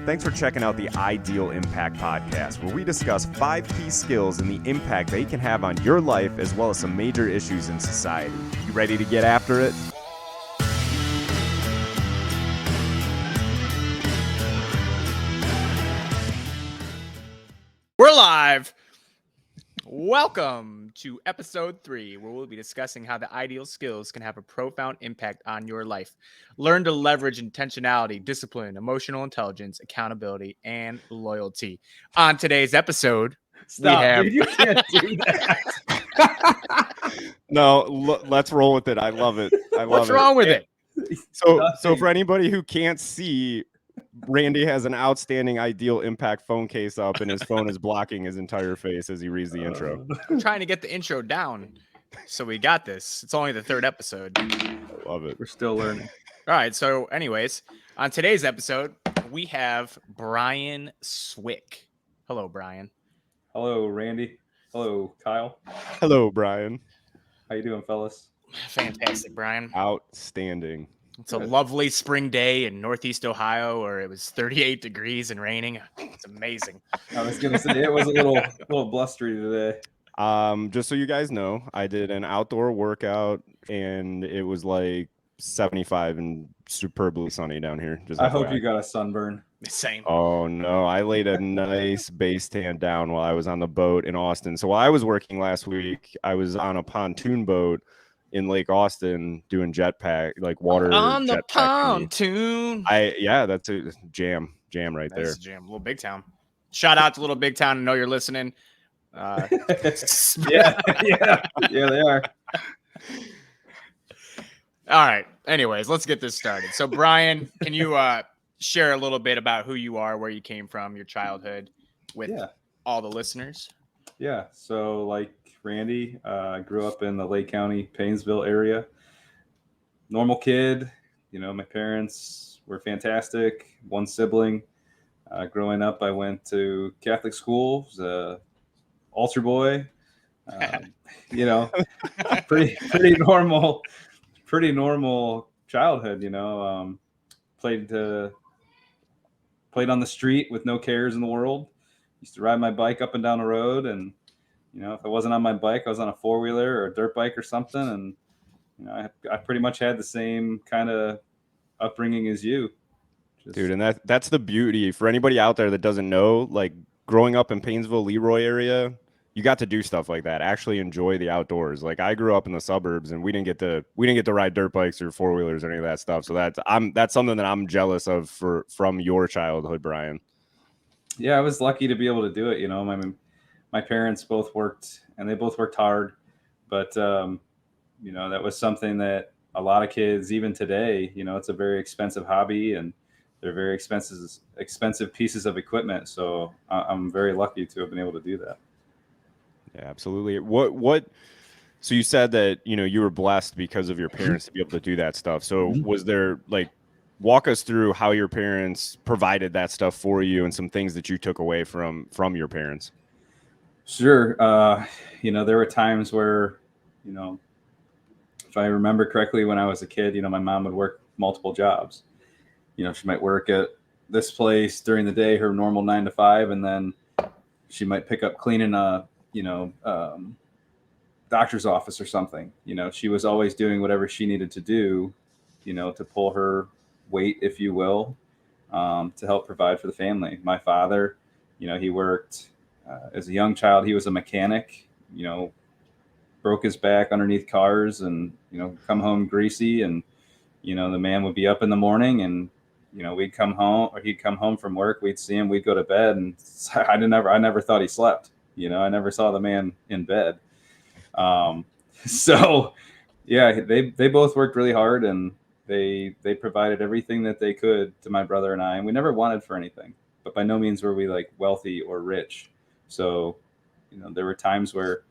Thanks for checking out the Ideal Impact Podcast, where we discuss 5 key skills and the impact they can have on your life, as well as some major issues in society. You ready to get after it? We're live. Welcome to episode 3, where we'll be discussing how the ideal skills can have a profound impact on your life. Learn to leverage intentionality, discipline, emotional intelligence, accountability, and loyalty. On today's episode, Dude, you can't do that. No, let's roll with it. I love it. What's wrong with it? So for anybody who can't see, Randy has an outstanding Ideal Impact phone case up, and his phone is blocking his entire face as he reads the intro. I'm trying to get the intro down, so we got this. It's only the 3rd episode. I love it. We're still learning. All right, so anyways, on today's episode, we have Brian Swick. Hello, Brian. Hello, Randy. Hello, Kyle. Hello, Brian. How you doing, fellas? Fantastic, Brian. Outstanding. It's a lovely spring day in Northeast Ohio where it was 38 degrees and raining. It's amazing. I was going to say it was a little blustery today. Just so you guys know, I did an outdoor workout and it was like 75 and superbly sunny down here. I hope you got a sunburn. Same. Oh no, I laid a nice base tan down while I was on the boat in Austin. So while I was working last week, I was on a pontoon boat in Lake Austin doing jetpack, like water on the jetpack pontoon. That's a jam right there. That's a jam. Little Big Town. Shout out to Little Big Town. I know you're listening. Yeah, they are. All right. Anyways, let's get this started. So, Brian, can you share a little bit about who you are, where you came from, your childhood with all the listeners? Yeah. So, like Randy, I grew up in the Lake County, Paynesville area. Normal kid. You know, my parents were fantastic. One sibling. Growing up, I went to Catholic school. Was a altar boy. You know, pretty normal childhood. You know, played on the street with no cares in the world. Used to ride my bike up and down the road, and you know, if I wasn't on my bike, I was on a 4-wheeler or a dirt bike or something. And you know, I pretty much had the same kind of upbringing as you. Dude, and that's the beauty for anybody out there that doesn't know. Like growing up in Paynesville, Leroy area, you got to do stuff like that. Actually enjoy the outdoors. Like I grew up in the suburbs, and we didn't get to ride dirt bikes or 4-wheelers or any of that stuff. So that's something that I'm jealous of from your childhood, Brian. Yeah, I was lucky to be able to do it. You know, my parents both worked, and they both worked hard, but you know, that was something that a lot of kids, even today, you know, it's a very expensive hobby, and they're very expensive pieces of equipment. So I'm very lucky to have been able to do that. Yeah, absolutely. So you said that, you know, you were blessed because of your parents to be able to do that stuff. So was there, like, walk us through how your parents provided that stuff for you and some things that you took away from your parents? Sure. You know, there were times where, you know, if I remember correctly, when I was a kid, you know, my mom would work multiple jobs. You know, she might work at this place during the day, her normal 9 to 5, and then she might pick up cleaning a, you know, doctor's office or something. You know, she was always doing whatever she needed to do, you know, to pull her weight, if you will, to help provide for the family. My father, you know, he worked as a young child. He was a mechanic, you know, broke his back underneath cars, and, you know, come home greasy, and, you know, the man would be up in the morning, and, you know, he'd come home from work, we'd see him, we'd go to bed, and I never thought he slept. You know, I never saw the man in bed. So yeah, they both worked really hard, and they provided everything that they could to my brother and I, and we never wanted for anything, but by no means were we like wealthy or rich. So, you know, there were times where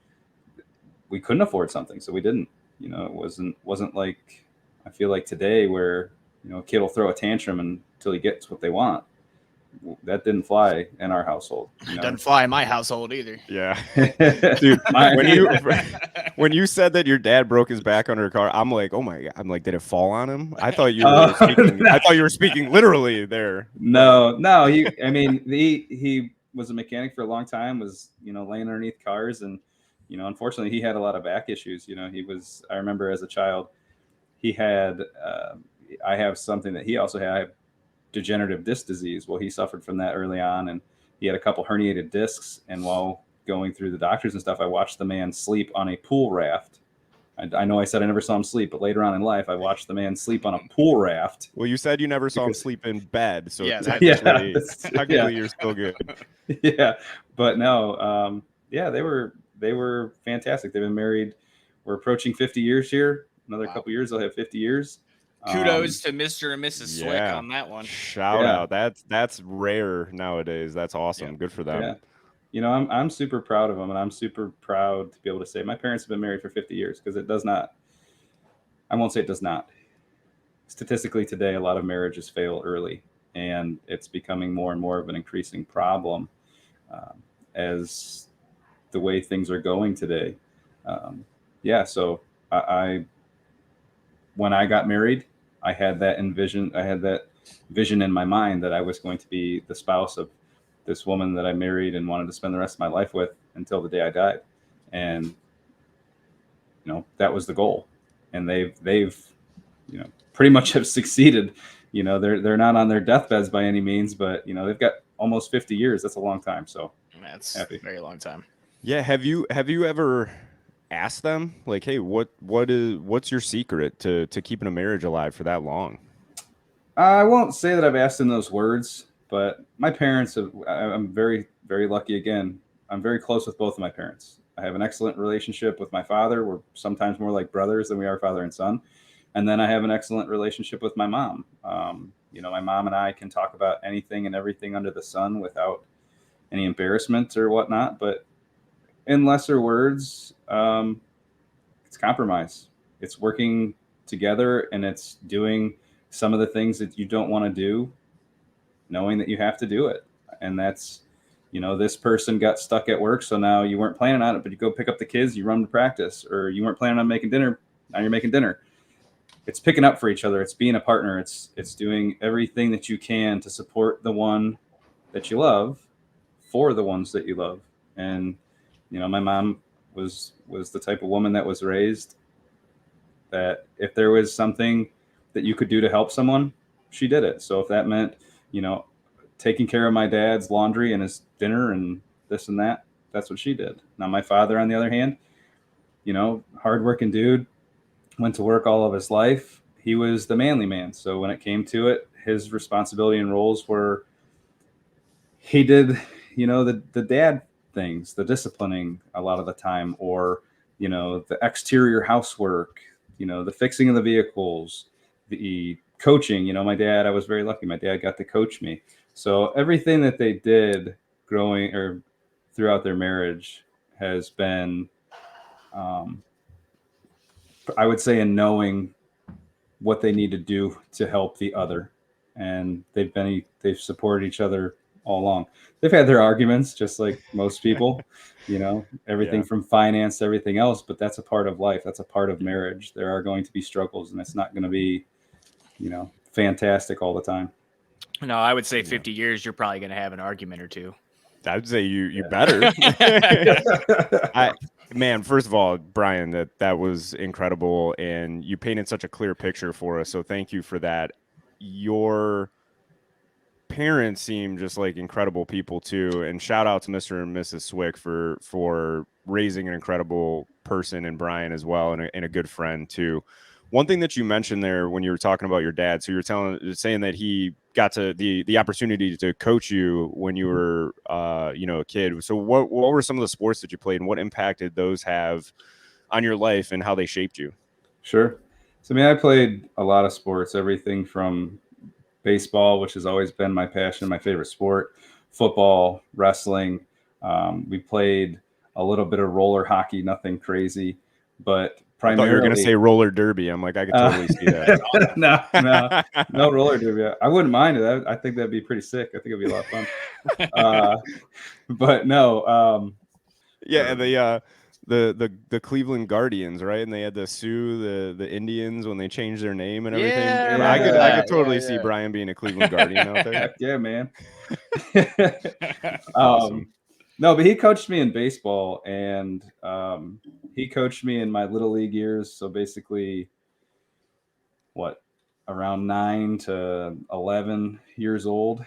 we couldn't afford something, so we didn't. You know, it wasn't like, I feel like today, where, you know, a kid will throw a tantrum until he gets what they want. that didn't fly in our household. Doesn't fly in my household either. Yeah. Dude, when you said that your dad broke his back under a car, I'm like, oh my God. I'm like, did it fall on him? I thought you were speaking, no. I thought you were speaking literally there. No, he was a mechanic for a long time, was, laying underneath cars. And, unfortunately he had a lot of back issues. I remember as a child, he had, I have something that he also had. I have degenerative disc disease. Well, he suffered from that early on, and he had a couple herniated discs. And while going through the doctors and stuff, I watched the man sleep on a pool raft. I know I said I never saw him sleep, but later on in life, I watched the man sleep on a pool raft. Well, you said you never saw him sleep in bed, so Yeah, technically you're still good. Yeah, but no, they were fantastic. They've been married. We're approaching 50 years here. Another couple years, they'll have 50 years. Kudos to Mr. and Mrs. Swick on that one. Shout out. That's rare nowadays. That's awesome. Yeah. Good for them. Yeah. I'm super proud of them, and I'm super proud to be able to say my parents have been married for 50 years, because it does not, I won't say it does not. Statistically today, a lot of marriages fail early, and it's becoming more and more of an increasing problem as the way things are going today. So I when I got married, I had that vision in my mind that I was going to be the spouse of this woman that I married and wanted to spend the rest of my life with until the day I died. And, that was the goal. And they've pretty much have succeeded. They're not on their deathbeds by any means, but, they've got almost 50 years. That's a long time. So that's a very long time. Yeah. Have you ever asked them, like, hey, what's your secret to keeping a marriage alive for that long? I won't say that I've asked in those words, but my parents I'm very, very lucky. Again, I'm very close with both of my parents. I have an excellent relationship with my father. We're sometimes more like brothers than we are father and son. And then I have an excellent relationship with my mom. My mom and I can talk about anything and everything under the sun without any embarrassment or whatnot. But in lesser words, it's compromise. It's working together, and it's doing some of the things that you don't want to do, knowing that you have to do it. And that's, this person got stuck at work, so now you weren't planning on it, but you go pick up the kids, you run to practice, or you weren't planning on making dinner, now you're making dinner. It's picking up for each other. It's being a partner. It's doing everything that you can to support the one that you love for the ones that you love. And, my mom was the type of woman that was raised that if there was something that you could do to help someone, she did it. So if that meant, taking care of my dad's laundry and his dinner and this and that, that's what she did. Now, my father, on the other hand, hardworking dude, went to work all of his life. He was the manly man. So when it came to it, his responsibility and roles were, he did, the dad things, the disciplining a lot of the time, or, the exterior housework, the fixing of the vehicles, the coaching. My dad, I was very lucky. My dad got to coach me. So everything that they did growing or throughout their marriage has been, I would say, in knowing what they need to do to help the other. And they've supported each other all along. They've had their arguments, just like most people, everything from finance to everything else, but that's a part of life. That's a part of marriage. There are going to be struggles, and it's not going to be, fantastic all the time. No, I would say 50 years, you're probably going to have an argument or two. I would say you better. Man, first of all, Brian, that was incredible, and you painted such a clear picture for us. So thank you for that. Your parents seem just like incredible people too, and shout out to Mr. and Mrs. Swick for raising an incredible person, and Brian as well, and a good friend too. One thing that you mentioned there when you were talking about your dad, so you're saying that he got to the opportunity to coach you when you were a kid. So what were some of the sports that you played, and what impact did those have on your life and how they shaped you? Sure. So I played a lot of sports, everything from baseball, which has always been my passion, my favorite sport, football, wrestling. We played a little bit of roller hockey, nothing crazy, but I thought you were gonna say roller derby. I'm like, I could totally see that. no roller derby. I wouldn't mind it. I think that'd be pretty sick. I think it'd be a lot of fun. But no. Yeah, the Cleveland Guardians, right? And they had to sue the Indians when they changed their name and everything. Yeah, I could totally see Brian being a Cleveland Guardian out there. Heck yeah, man. Awesome. No, but he coached me in baseball, and he coached me in my little league years. So basically, around 9 to 11 years old.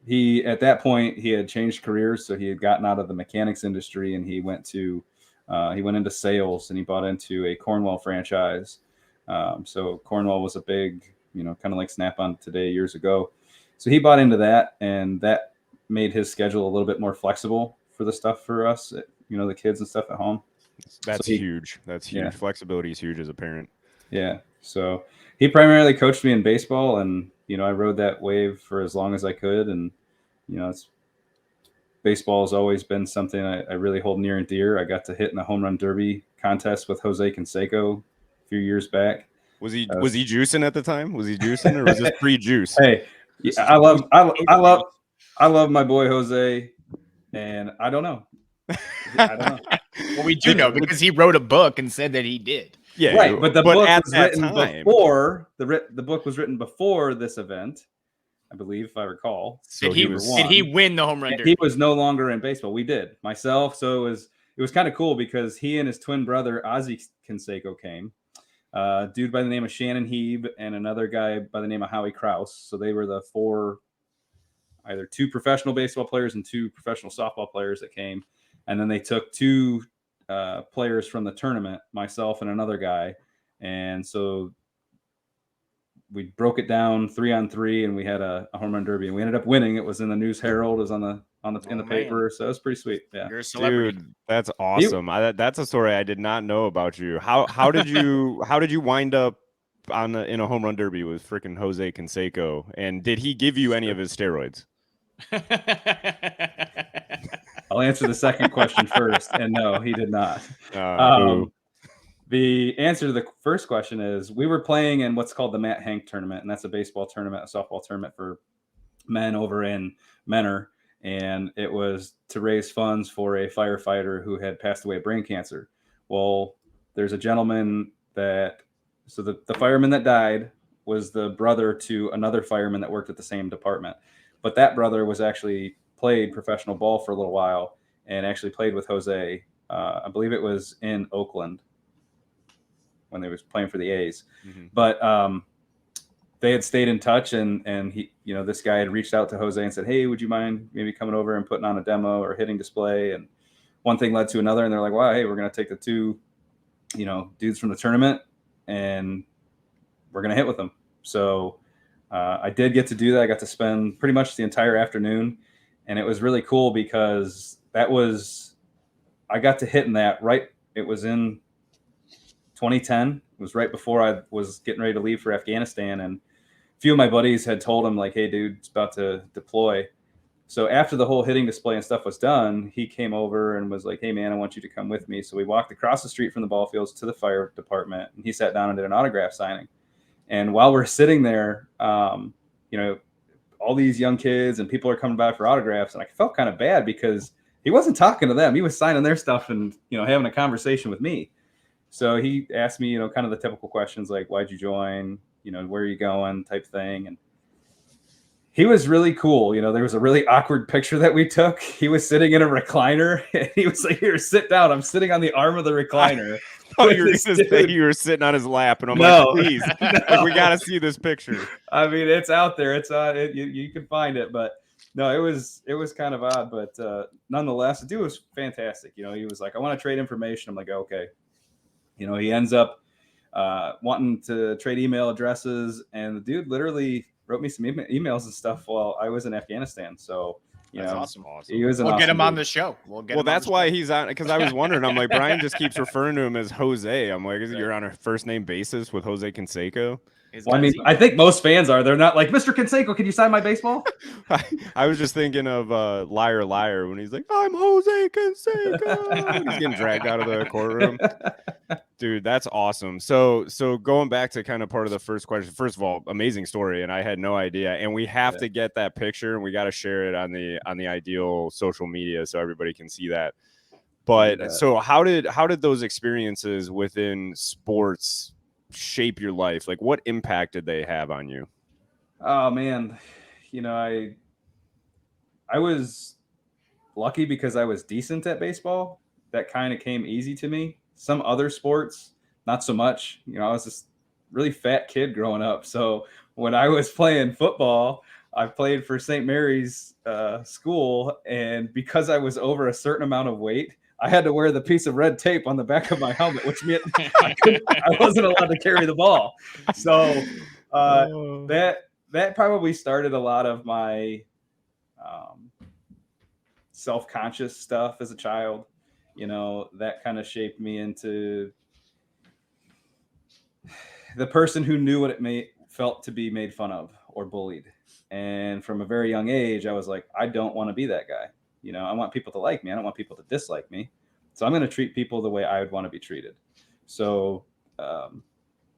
He at that point he had changed careers, so he had gotten out of the mechanics industry, and he went into sales, and he bought into a Cornwell franchise. So Cornwell was a big, kind of like Snap-on today years ago. So he bought into that, and that made his schedule a little bit more flexible for the stuff for us, the kids and stuff at home. That's huge. That's huge. Yeah. Flexibility is huge as a parent. Yeah. So he primarily coached me in baseball, and, I rode that wave for as long as I could. And, baseball has always been something I really hold near and dear. I got to hit in the home run derby contest with Jose Canseco a few years back. Was he juicing at the time? Was he juicing, or was this pre-juice? Hey, I love my boy Jose, and I don't know. Well, we do know because he wrote a book and said that he did. Yeah, right. But the book was written before the book was written before this event, I believe, if I recall. So did he win the home run derby? He was no longer in baseball. We did, myself. So it was kind of cool because he and his twin brother Ozzie Canseco came. Dude by the name of Shannon Heeb and another guy by the name of Howie Kraus. So they were the either 2 professional baseball players and 2 professional softball players that came. And then they took 2 players from the tournament, myself and another guy. And so we broke it down 3-on-3, and we had a home run derby, and we ended up winning. It was in the News Herald, it was in the paper. So it was pretty sweet. Yeah. You're a celebrity. Dude, that's awesome. That's a story I did not know about you. How did you wind up in a home run derby with freaking Jose Canseco? And did he give you any of his steroids? I'll answer the second question first, and no, he did not. The answer to the first question is we were playing in what's called the Matt Hank tournament, and that's a baseball tournament, a softball tournament for men over in Menor, and it was to raise funds for a firefighter who had passed away of brain cancer. Well, there's a gentleman the fireman that died was the brother to another fireman that worked at the same department, but that brother was actually played professional ball for a little while and actually played with Jose. I believe it was in Oakland when they was playing for the A's. Mm-hmm. But they had stayed in touch, and he, this guy had reached out to Jose and said, "Hey, would you mind maybe coming over and putting on a demo or hitting display?" And one thing led to another, and they're like, "Wow, hey, we're going to take the 2, dudes from the tournament, and we're going to hit with them." So I did get to do that. I got to spend pretty much the entire afternoon, and it was really cool because I got to hit in that right. It was in 2010. It was right before I was getting ready to leave for Afghanistan, and a few of my buddies had told him, like, "Hey, dude, it's about to deploy." So after the whole hitting display and stuff was done, he came over and was like, "Hey, man, I want you to come with me." So we walked across the street from the ball fields to the fire department, and he sat down and did an autograph signing. And while we're sitting there, all these young kids and people are coming by for autographs, and I felt kind of bad because he wasn't talking to them. He was signing their stuff and, having a conversation with me. So he asked me, kind of the typical questions like, "Why'd you join? Where are you going?" type thing. And he was really cool. There was a really awkward picture that we took. He was sitting in a recliner, and he was like, "Here, sit down." I'm sitting on the arm of the recliner. Oh, you were sitting on his lap, and I'm like, "Please, like, we got to see this picture." I mean, it's out there. It's you can find it, but no, it was kind of odd, but nonetheless, the dude was fantastic. He was like, "I want to trade information." I'm like, "Okay." He ends up wanting to trade email addresses, and the dude literally wrote me some emails and stuff while I was in Afghanistan. So, that's awesome. He was we'll get him on the show. That's why he's on, because I was wondering. I'm like, Brian just keeps referring to him as Jose. I'm like, you're on a first name basis with Jose Canseco? Well, I mean, I think most fans are. They're not like, Mr. Canseco, can you sign my baseball? I was just thinking of Liar Liar when he's like, I'm Jose Canseco. And he's getting dragged out of the courtroom. Dude, that's awesome. So going back to kind of part of the first question, first of all, amazing story, and I had no idea. And we have to get that picture, and we got to share it on the Ideal social media so everybody can see that. But so how did those experiences within sports shape your life? Like, what impact did they have on you? Oh man, I was lucky because I was decent at baseball. That kind of came easy to me. Some other sports, not so much. I was this really fat kid growing up. So when I was playing football, I played for St. Mary's school. And because I was over a certain amount of weight, I had to wear the piece of red tape on the back of my helmet, which meant I wasn't allowed to carry the ball. So that probably started a lot of my self-conscious stuff as a child. That kind of shaped me into the person who knew what it felt to be made fun of or bullied. And from a very young age, I was like, I don't want to be that guy. I want people to like me. I don't want people to dislike me. So I'm going to treat people the way I would want to be treated. So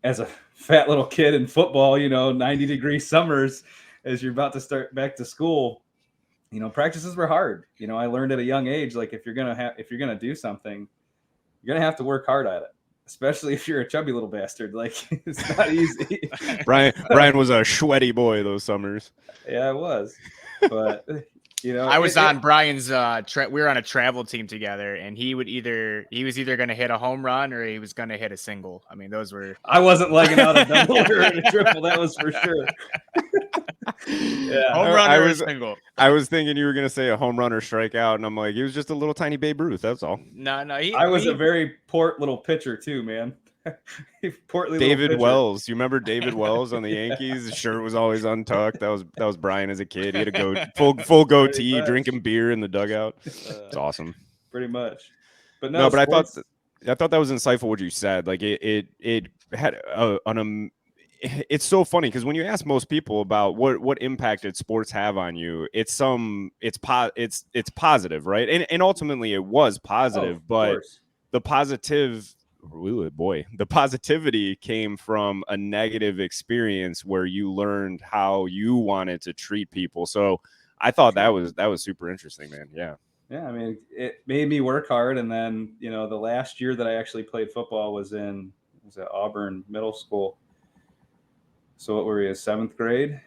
as a fat little kid in football, 90-degree summers, as you're about to start back to school, practices were hard. I learned at a young age, like if you're going to do something, you're going to have to work hard at it, especially if you're a chubby little bastard. Like it's not easy. Brian was a sweaty boy those summers. Yeah, I was. But I was on Brian's we were on a travel team together, and he was either going to hit a home run or he was going to hit a single. I mean, those were. I wasn't legging out a double or a triple. That was for sure. Yeah, home run or a single. I was thinking you were going to say a home run or strikeout, and I'm like, he was just a little tiny Babe Ruth. That's all. No. I was a very port little pitcher too, man. Portly David Wells. You remember David Wells on the Yankees? His shirt was always untucked. That was Brian as a kid. He had a full goatee, drinking beer in the dugout. It's awesome. Pretty much. But but I thought that was insightful what you said. Like it had it's so funny because when you ask most people about what impact did sports have on you, it's positive, right? And ultimately it was positive, but the positivity came from a negative experience where you learned how you wanted to treat people. So I thought that was super interesting, man. Yeah. Yeah. I mean, it made me work hard. And then, the last year that I actually played football was at Auburn Middle School. So what were we, 7th grade?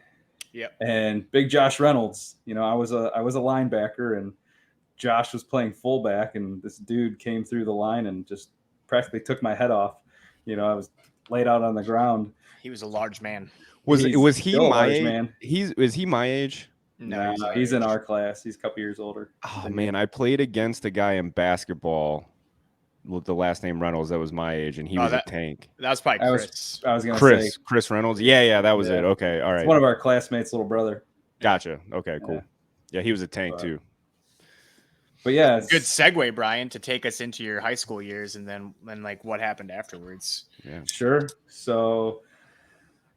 Yep. And big Josh Reynolds, I was a linebacker, and Josh was playing fullback, and this dude came through the line and just practically took my head off. I was laid out on the ground. He was a large man. Was he my age? Man. Is he my age? No, he's in our class. He's a couple years older. Oh man, I played against a guy in basketball with the last name Reynolds that was my age, and he was a tank. That's probably Chris. I was going to say Chris Reynolds. Yeah, that was it. Okay, all right. It's one of our classmates' little brother. Gotcha. Okay, cool. Yeah, he was a tank too. But yeah, good segue, Brian, to take us into your high school years and like what happened afterwards. Yeah, sure. So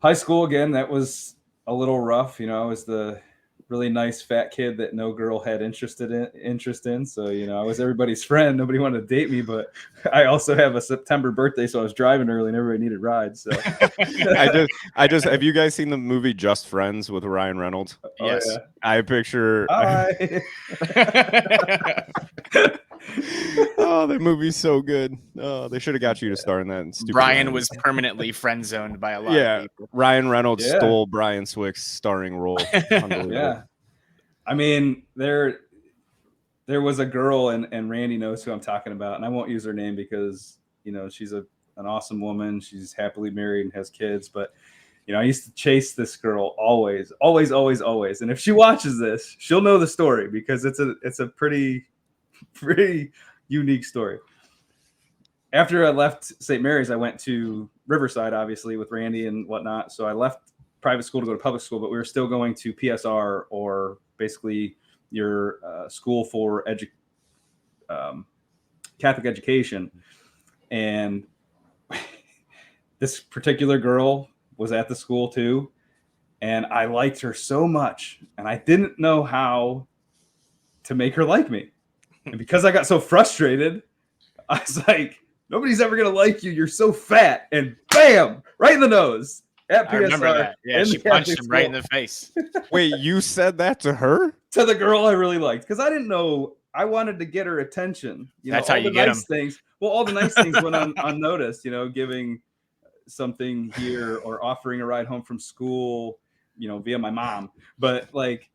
high school again, that was a little rough. I was the really nice fat kid that no girl had interest in. So, I was everybody's friend. Nobody wanted to date me, but I also have a September birthday. So I was driving early and everybody needed rides. So I just, have you guys seen the movie Just Friends with Ryan Reynolds? Yes. Yeah. I picture. Hi. Oh, that movie's so good. Oh, they should have got you to star in that. Brian was permanently friend zoned by a lot of people. Ryan Reynolds stole Brian Swick's starring role. Yeah. I mean, there was a girl, and Randy knows who I'm talking about, and I won't use her name because, she's an awesome woman. She's happily married and has kids, but I used to chase this girl always. And if she watches this, she'll know the story because it's a pretty unique story. After I left St. Mary's, I went to Riverside, obviously, with Randy and whatnot. So I left private school to go to public school, but we were still going to PSR, or basically your school for Catholic education. And this particular girl was at the school too. And I liked her so much. And I didn't know how to make her like me. And because I got so frustrated, I was like, nobody's ever going to like you. You're so fat. And bam, right in the nose at PSR. I remember that. Yeah, she punched him right in the face. Wait, you said that to her? To the girl I really liked. Because I didn't know. I wanted to get her attention. That's know, how all you the get nice them. things. Well, all the nice things went unnoticed, giving something here or offering a ride home from school, via my mom. But like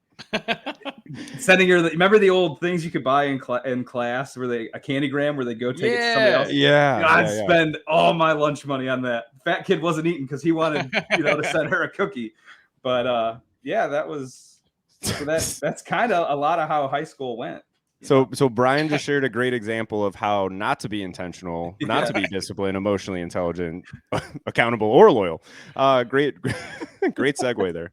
sending her, remember the old things you could buy in class where a candygram where they go take it to somebody else? Yeah. I'd spend all my lunch money on that. Fat kid wasn't eating because he wanted, to send her a cookie. But yeah, that's kind of a lot of how high school went. So Brian just shared a great example of how not to be intentional, not to be disciplined, emotionally intelligent, accountable, or loyal. Great segue there.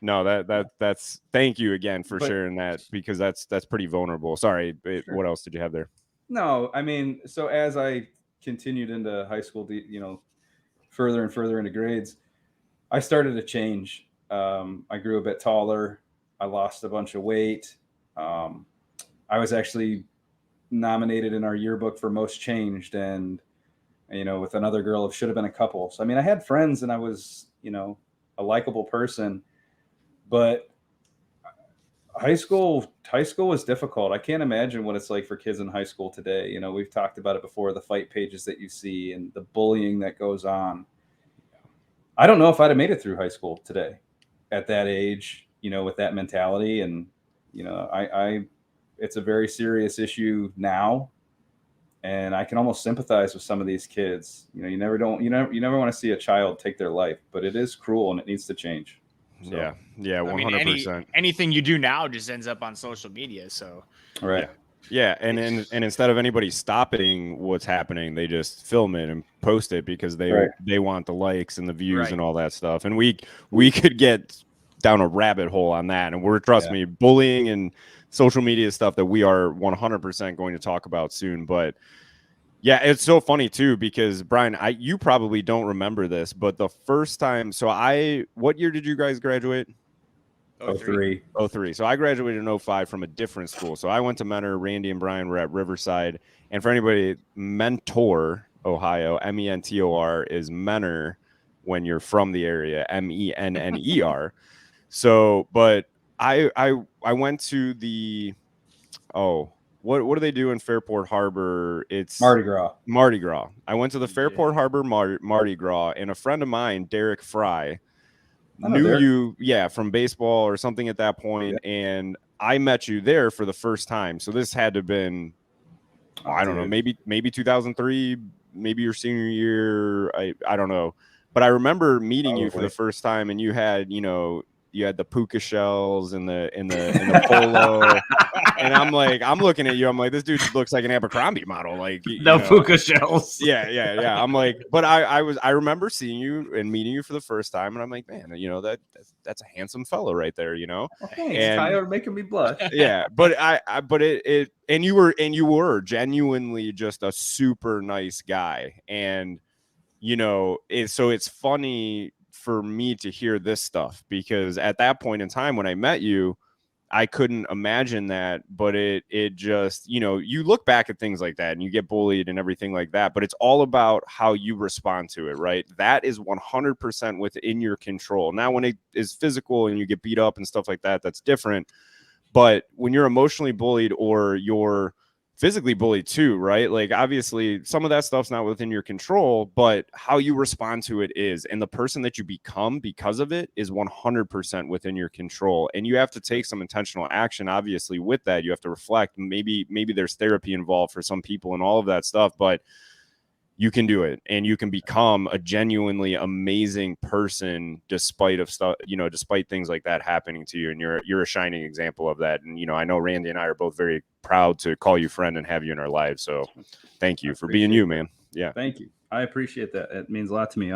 No, that's thank you again for sharing that, because that's pretty vulnerable. Sorry, Sure. What else did you have there? No, I mean, so as I continued into high school, further and further into grades, I started to change. I grew a bit taller. I lost a bunch of weight. I was actually nominated in our yearbook for most changed, and with another girl, it should have been a couple. So I mean, I had friends, and I was a likable person, but high school was difficult. I can't imagine what it's like for kids in high school today. We've talked about it before, the fight pages that you see and the bullying that goes on. I don't know if I'd have made it through high school today at that age, with that mentality. And, it's a very serious issue now. And I can almost sympathize with some of these kids. You never want to see a child take their life, but it is cruel and it needs to change. So, yeah, 100%. Anything you do now just ends up on social media. So, right. Yeah, and instead of anybody stopping what's happening, they just film it and post it because they want the likes and the views and all that stuff. And we could get down a rabbit hole on that. And trust me, bullying and social media stuff that we are 100% going to talk about soon. But yeah, it's so funny too, because Brian, you probably don't remember this, but the first time, what year did you guys graduate? 03. So I graduated in 05 from a different school. So I went to Mentor. Randy and Brian were at Riverside. And for anybody, Mentor, Ohio, Mentor is Mentor when you're from the area, Menner. So, but I went to the what do they do in Fairport Harbor? It's Mardi Gras. I went to the Fairport Harbor Mardi Gras, and a friend of mine, Derek Fry, knew you from baseball or something at that point, and I met you there for the first time. So this had to have been I don't know, maybe 2003, maybe your senior year. I don't know, but I remember meeting you for the first time, and you had you had the puka shells and the polo, and I'm looking at you, I'm like, this dude looks like an Abercrombie model, like puka shells. Yeah. I'm like, but I remember seeing you and meeting you for the first time, and I'm like, man, that's a handsome fellow right there, Well, thanks, Ty, you're making me blush. Yeah, but you were genuinely just a super nice guy, and so it's funny for me to hear this stuff, because at that point in time when I met you, I couldn't imagine that, but it just, you look back at things like that and you get bullied and everything like that, but it's all about how you respond to it, right? That is 100% within your control. Now, when it is physical and you get beat up and stuff like that, that's different. But when you're emotionally bullied or you're physically bullied too, right? Like, obviously some of that stuff's not within your control, but how you respond to it is, and the person that you become because of it is 100% within your control. And you have to take some intentional action. Obviously with that, you have to reflect. Maybe there's therapy involved for some people and all of that stuff, but you can do it, and you can become a genuinely amazing person despite things like that happening to you. And you're a shining example of that. And I know Randy and I are both very proud to call you friend and have you in our lives. So thank you for being you, man. Yeah. Thank you. I appreciate that. It means a lot to me.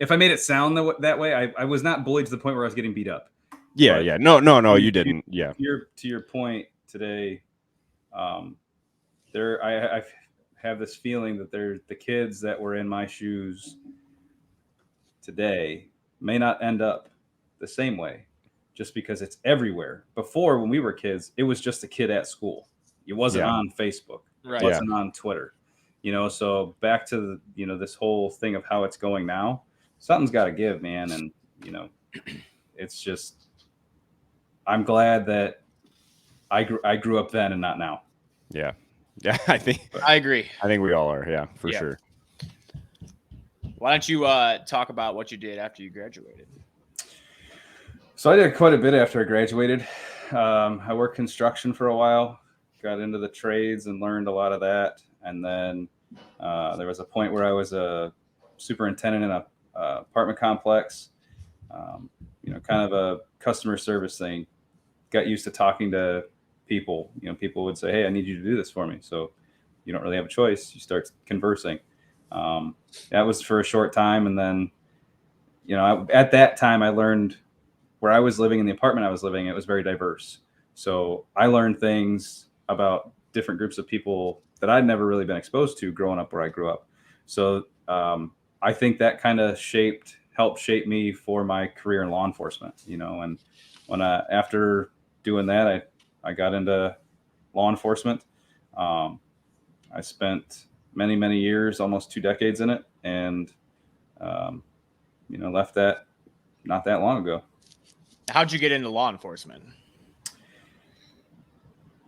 If I made it sound that way, I was not bullied to the point where I was getting beat up. Yeah. No, you didn't. Yeah. To your point today, I have this feeling that the kids that were in my shoes today may not end up the same way just because it's everywhere. Before, when we were kids, it was just a kid at school. It wasn't on Facebook. Right. It wasn't on Twitter. So back to this whole thing of how it's going now, something's got to give, man. And, it's just, I'm glad that I grew up then and not now. Yeah. Yeah. I agree. I think we all are. Yeah, for sure. Why don't you talk about what you did after you graduated? So I did quite a bit after I graduated. I worked construction for a while, got into the trades and learned a lot of that. And then there was a point where I was a superintendent in a apartment complex, kind of a customer service thing. Got used to talking to people. People would say, "Hey, I need you to do this for me." So you don't really have a choice. You start conversing. That was for a short time. And then, at that time I learned where I was living in the apartment I was living, it was very diverse. So I learned things about different groups of people that I'd never really been exposed to growing up where I grew up. So I think that kind of helped shape me for my career in law enforcement, and when after doing that, I got into law enforcement. I spent many, many years, almost 2 decades in it, and left that not that long ago. How'd you get into law enforcement?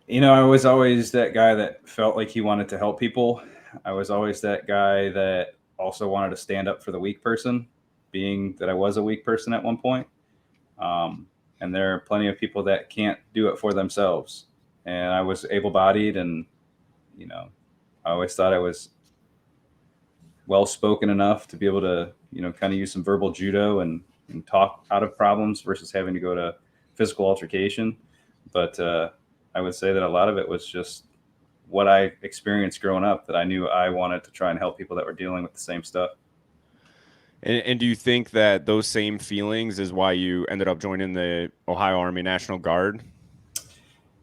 I was always that guy that felt like he wanted to help people. I was always that guy that also wanted to stand up for the weak person, being that I was a weak person at one point. And there are plenty of people that can't do it for themselves. And I was able-bodied, and, I always thought I was well-spoken enough to be able to, kind of use some verbal judo and talk out of problems versus having to go to physical altercation. But I would say that a lot of it was just what I experienced growing up, that I knew I wanted to try and help people that were dealing with the same stuff. And do you think that those same feelings is why you ended up joining the Ohio Army National Guard?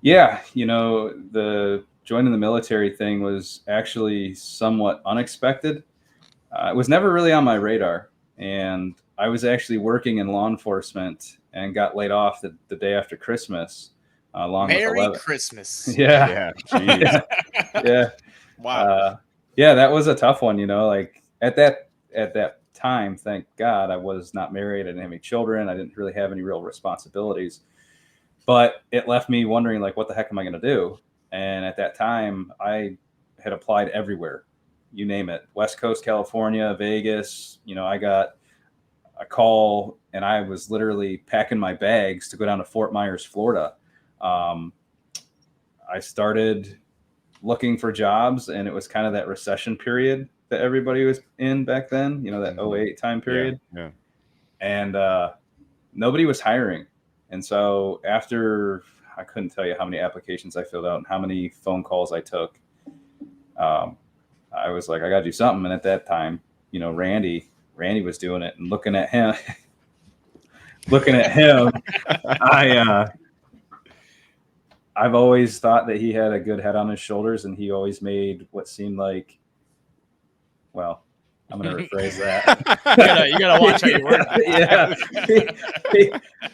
Yeah, the joining the military thing was actually somewhat unexpected. It was never really on my radar. And I was actually working in law enforcement and got laid off the day after Christmas. Merry Christmas. Yeah. Geez. Yeah. Wow. Yeah, that was a tough one, like at that time, thank God I was not married. I didn't have any children. I didn't really have any real responsibilities, but it left me wondering, like, what the heck am I going to do? And at that time I had applied everywhere, you name it, West Coast, California, Vegas. I got a call and I was literally packing my bags to go down to Fort Myers, Florida. I started looking for jobs, and it was kind of that recession period that everybody was in back then, that 2008 time period. Yeah. And nobody was hiring. And so after, I couldn't tell you how many applications I filled out and how many phone calls I took, I was like, I got to do something. And at that time, Randy was doing it, and looking at him, I've always thought that he had a good head on his shoulders, and he always made what seemed like, well, I'm going to rephrase that. you gotta watch how you work. Yeah.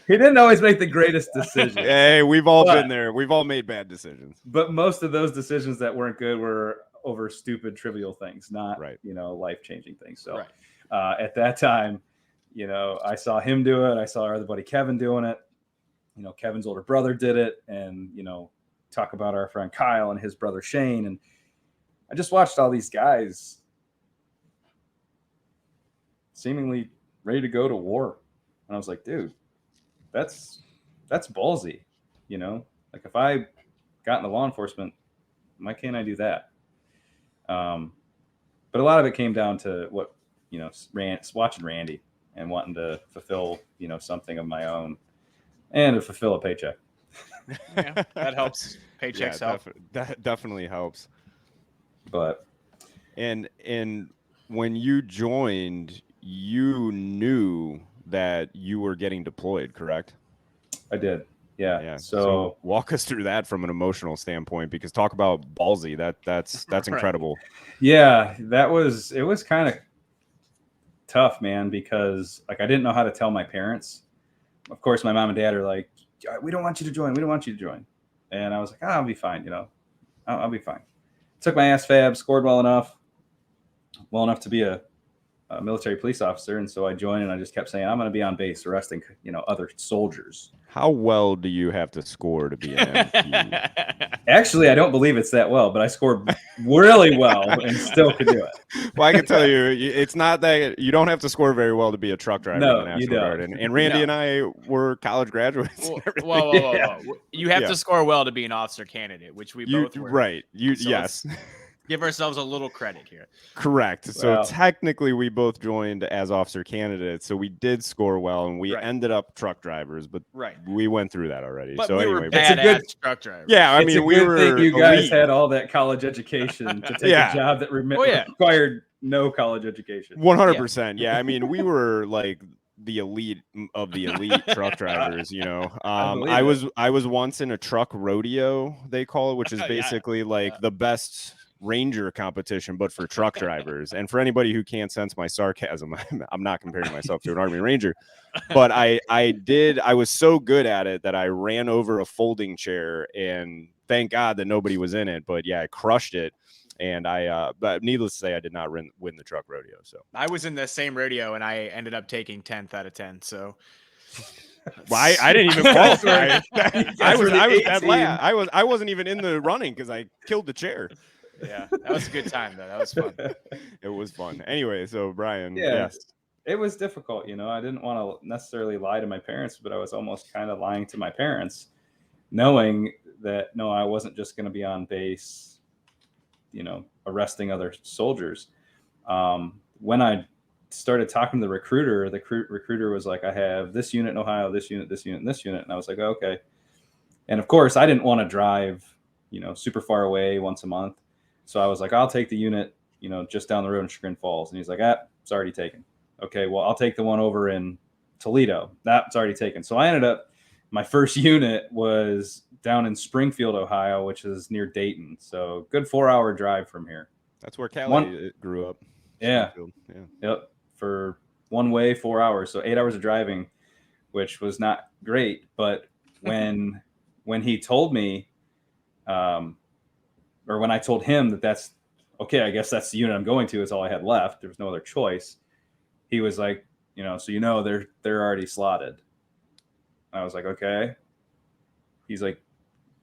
He didn't always make the greatest decisions. Hey, we've all been there. We've all made bad decisions. But most of those decisions that weren't good were over stupid, trivial things, not, life-changing things. So at that time, I saw him do it. I saw our other buddy Kevin doing it. Kevin's older brother did it, and, talk about our friend Kyle and his brother Shane. And I just watched all these guys seemingly ready to go to war. And I was like, dude, that's ballsy. Like, if I got into law enforcement, why can't I do that? But a lot of it came down to what, watching Randy and wanting to fulfill, something of my own, and to fulfill a paycheck. Yeah, that helps. Paychecks help. That definitely helps. But and when you joined, you knew that you were getting deployed, correct? I did. Yeah. So walk us through that from an emotional standpoint, because talk about ballsy. That's incredible. Yeah, it was kind of tough, man, because like I didn't know how to tell my parents. Of course, my mom and dad are like, we don't want you to join. We don't want you to join. And I was like, I'll be fine. I'll be fine. Took my ASVAB, scored well enough to be a military police officer. And so I joined, and I just kept saying, I'm going to be on base arresting, other soldiers. How well do you have to score to be an MP? Actually, I don't believe it's that well, but I scored really well and still could do it. Well, I can tell you, it's not that you don't have to score very well to be a truck driver in the No, you National Guard. don't. And Randy No. and I were college graduates. Whoa. You have to score well to be an officer candidate, which we both were. Right. So yes. Give ourselves a little credit here. Correct. So Wow. technically we both joined as officer candidates. So we did score well, and we Right. ended up truck drivers, but Right. we went through that already. But so we anyway, were It's a badass good- truck drivers. yeah, I It's mean, a we good were thing you guys elite. had all that college education to take Yeah. a job that yeah. required no college education. 100%. Yeah, I mean, we were like the elite of the elite truck drivers. believe I was once in a truck rodeo, they call it, which is Yeah. basically like the best ranger competition, but for truck drivers. And for anybody who can't sense my sarcasm, I'm not comparing myself to an Army Ranger, but I was so good at it that I ran over a folding chair, and thank God that nobody was in it. But yeah, I crushed it. And but needless to say, I did not win the truck rodeo. So I was in the same rodeo, and I ended up taking 10th out of 10. So well, I didn't even qualify. I were was the dead 18. last. I wasn't even in the running because I killed the chair. yeah, that was a good time though. That was fun. It was fun. Anyway, so Brian, Yeah. yes. It was difficult. I didn't want to necessarily lie to my parents, but I was almost kind of lying to my parents, knowing that, no, I wasn't just going to be on base, arresting other soldiers. When I started talking to the recruiter was like, I have this unit in Ohio, this unit, this unit, and this unit. And I was like, oh, okay. And of course, I didn't want to drive, super far away once a month. So I was like, I'll take the unit, just down the road in Chagrin Falls. And he's like, it's already taken. Okay, well, I'll take the one over in Toledo. That's already taken. So I ended up, my first unit was down in Springfield, Ohio, which is near Dayton. So good 4-hour drive from here. That's where Callie grew up. Yeah. Springfield. Yeah. Yep. For one way, 4 hours. So 8 hours of driving, which was not great. But when he told me, or when I told him that's okay, I guess that's the unit I'm going to, is all I had left. There was no other choice. He was like, so they're already slotted. I was like, okay. He's like,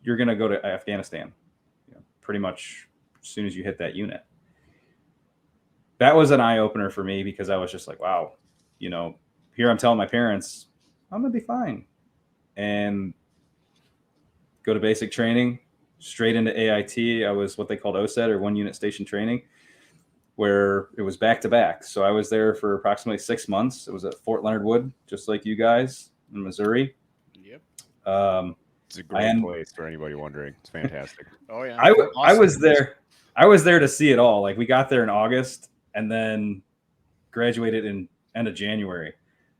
you're gonna go to Afghanistan, pretty much as soon as you hit that unit. That was an eye opener for me, because I was just like, wow, here I'm telling my parents I'm gonna be fine, and go to basic training, straight into AIT. I was what they called OSET, or 1 unit station training, where it was back to back. So I was there for approximately 6 months. It was at Fort Leonard Wood, just like you guys in Missouri. Yep. It's a great place for anybody wondering. It's fantastic. Oh yeah. I was there. I was there to see it all. Like, we got there in August and then graduated in end of January.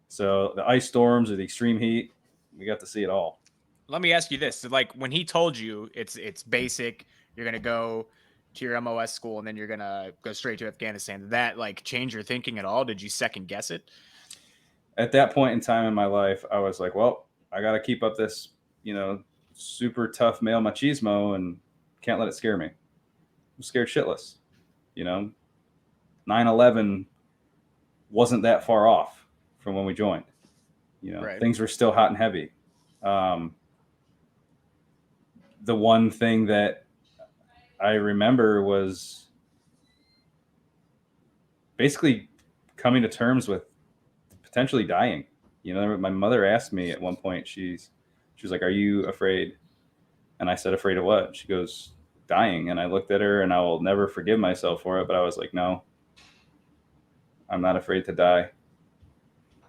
So the ice storms or the extreme heat, we got to see it all. Let me ask you this: so, like, when he told you it's basic, you're gonna go to your MOS school and then you're gonna go straight to Afghanistan, did that like change your thinking at all? Did you second guess it? At that point in time in my life, I was like, well, I got to keep up this, super tough male machismo, and can't let it scare me. I'm scared shitless. 9/11 wasn't that far off from when we joined. Right. Things were still hot and heavy. The one thing that I remember was basically coming to terms with potentially dying. My mother asked me at one point, she was like, are you afraid? And I said, afraid of what? She goes, dying. And I looked at her, and I will never forgive myself for it. But I was like, no, I'm not afraid to die.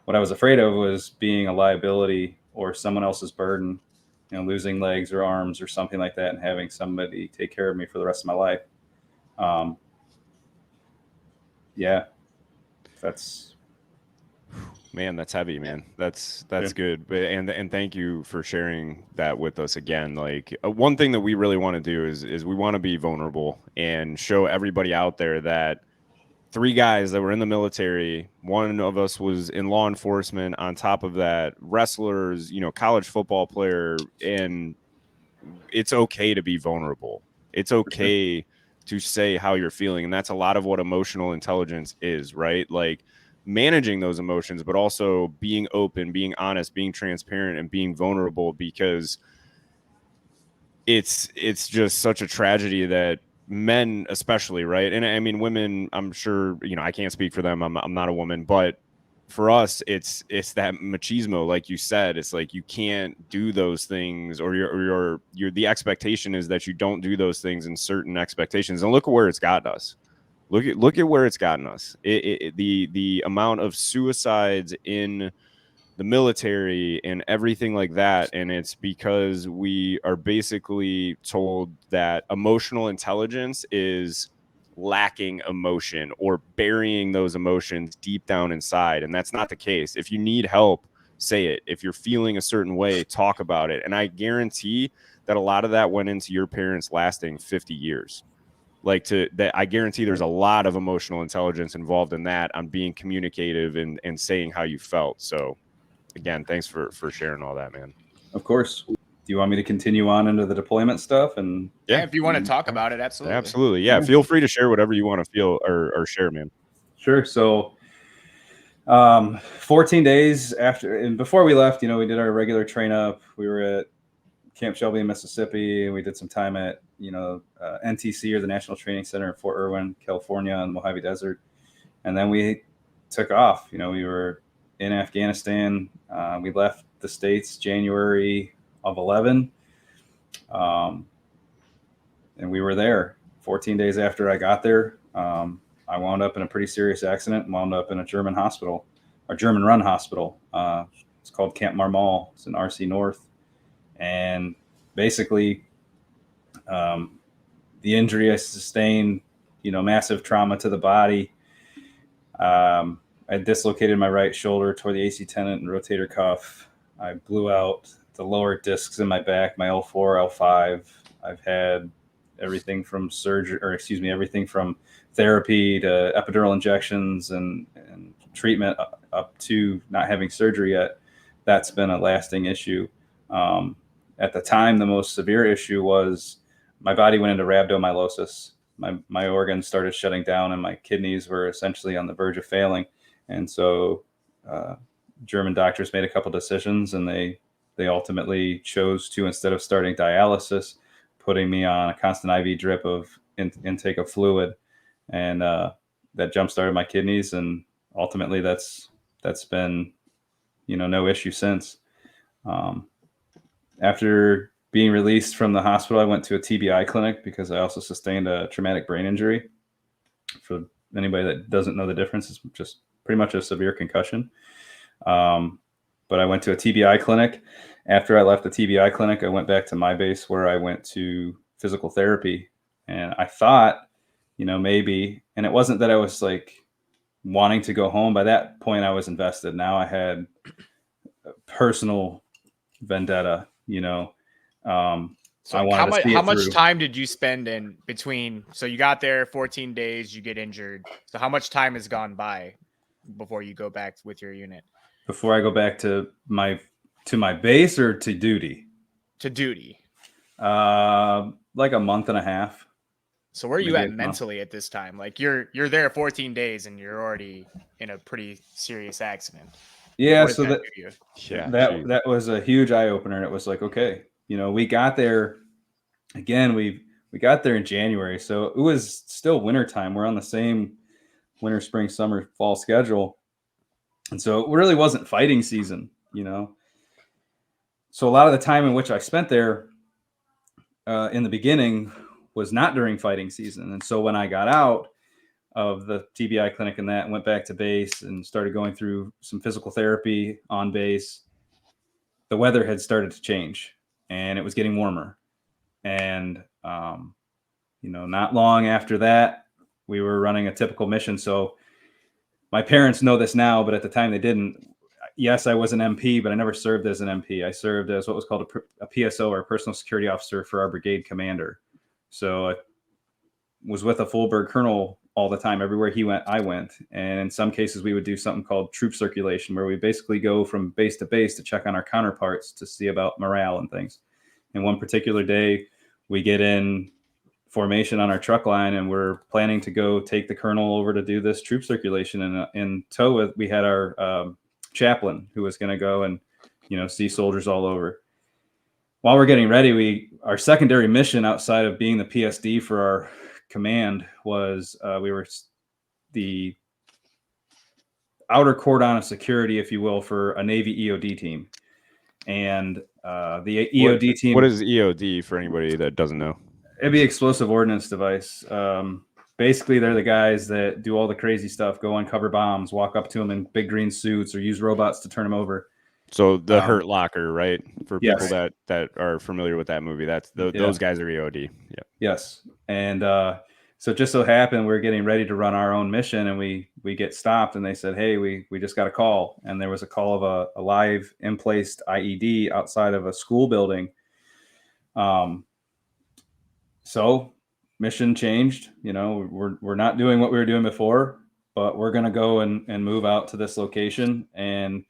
What I was afraid of was being a liability or someone else's burden, losing legs or arms or something like that, and having somebody take care of me for the rest of my life. Yeah, that's, man, that's heavy, man. That's good. But and thank you for sharing that with us again. Like, one thing that we really want to do is we want to be vulnerable and show everybody out there that 3 guys that were in the military. One of us was in law enforcement. On top of that, wrestlers, college football player, and it's okay to be vulnerable. It's okay to say how you're feeling, and that's a lot of what emotional intelligence is, right? Like managing those emotions, but also being open, being honest, being transparent, and being vulnerable, because it's just such a tragedy that men especially, right? And I mean women, I'm sure, I can't speak for them. I'm not a woman, but for us it's that machismo, like you said. It's like you can't do those things, or you're the expectation is that you don't do those things in certain expectations. And look at where it's gotten us. Look at where it's gotten us. The amount of suicides in the military and everything like that. And it's because we are basically told that emotional intelligence is lacking emotion or burying those emotions deep down inside. And that's not the case. If you need help, say it. If you're feeling a certain way, talk about it. And I guarantee that a lot of that went into your parents lasting 50 years. I guarantee there's a lot of emotional intelligence involved in that, on being communicative and saying how you felt. So again, thanks for sharing all that, man. Of course. Do you want me to continue on into the deployment stuff? And Yeah, if you want to talk about it, absolutely. Absolutely. Yeah. Feel free to share whatever you want to feel or share, man. Sure. So 14 days after, and before we left, we did our regular train up. We were at Camp Shelby in Mississippi. We did some time at, NTC, or the National Training Center in Fort Irwin, California, in the Mojave Desert. And then we took off. We were in Afghanistan. We left the States January of 11. And we were there 14 days after I got there. I wound up in a pretty serious accident and wound up in a German hospital, or German run hospital. It's called Camp Marmol. It's in RC North. And basically, the injury I sustained, massive trauma to the body. I dislocated my right shoulder, tore the AC tendon and rotator cuff. I blew out the lower discs in my back, my L4, L5. I've had everything from everything from therapy to epidural injections and treatment up to not having surgery yet. That's been a lasting issue. At the time, the most severe issue was my body went into rhabdomyolysis. My organs started shutting down, and my kidneys were essentially on the verge of failing. And so German doctors made a couple decisions, and they ultimately chose to, instead of starting dialysis, putting me on a constant IV drip of intake of fluid. And that jump-started my kidneys, and ultimately that's been, no issue since. After being released from the hospital, I went to a TBI clinic because I also sustained a traumatic brain injury. For anybody that doesn't know the difference, it's just pretty much a severe concussion. But I went to a TBI clinic. After I left the TBI clinic, I went back to my base, where I went to physical therapy. And I thought, maybe, and it wasn't that I was like wanting to go home. By that point, I was invested. Now I had a personal vendetta, So I wanted to see how it much through. time did you spend in between? So you got there 14 days, you get injured. So how much time has gone by before you go back with your unit? Before I go back to my base, or to duty? To duty. Like a month and a half. So where are you Maybe at mentally at this time? Like you're there 14 days and you're already in a pretty serious accident. Yeah, What so does do to you? that was a huge eye opener. And it was like, okay, we got there again. We got there in January, so it was still winter time. We're on the same winter, spring, summer, fall schedule, and so it really wasn't fighting season. So a lot of the time in which I spent there in the beginning was not during fighting season. And so when I got out of the TBI clinic and that, went back to base and started going through some physical therapy on base, the weather had started to change and it was getting warmer. And, not long after that, we were running a typical mission. So my parents know this now, but at the time they didn't. Yes, I was an MP, but I never served as an MP. I served as what was called a PSO, or personal security officer, for our brigade commander. So I was with a full bird colonel all the time. Everywhere he went, I went. And in some cases, we would do something called troop circulation, where we basically go from base to base to check on our counterparts to see about morale and things. And one particular day, we get in formation on our truck line, and we're planning to go take the colonel over to do this troop circulation. And in tow with, we had our chaplain who was going to go and, see soldiers all over. While we're getting ready, our secondary mission outside of being the PSD for our command was we were the outer cordon of security, if you will, for a Navy EOD team. And the EOD team. What is EOD for anybody that doesn't know? It'd be explosive ordnance device. Basically, they're the guys that do all the crazy stuff, go uncover bombs, walk up to them in big green suits, or use robots to turn them over. So the Hurt Locker, right? For people yes. that are familiar with that movie, those guys are EOD. Yeah. Yes. And so it just so happened we're getting ready to run our own mission, and we get stopped, and they said, "Hey, we just got a call." And there was a call of a live in-placed IED outside of a school building. So mission changed. We're not doing what we were doing before, but we're going to go and move out to this location. And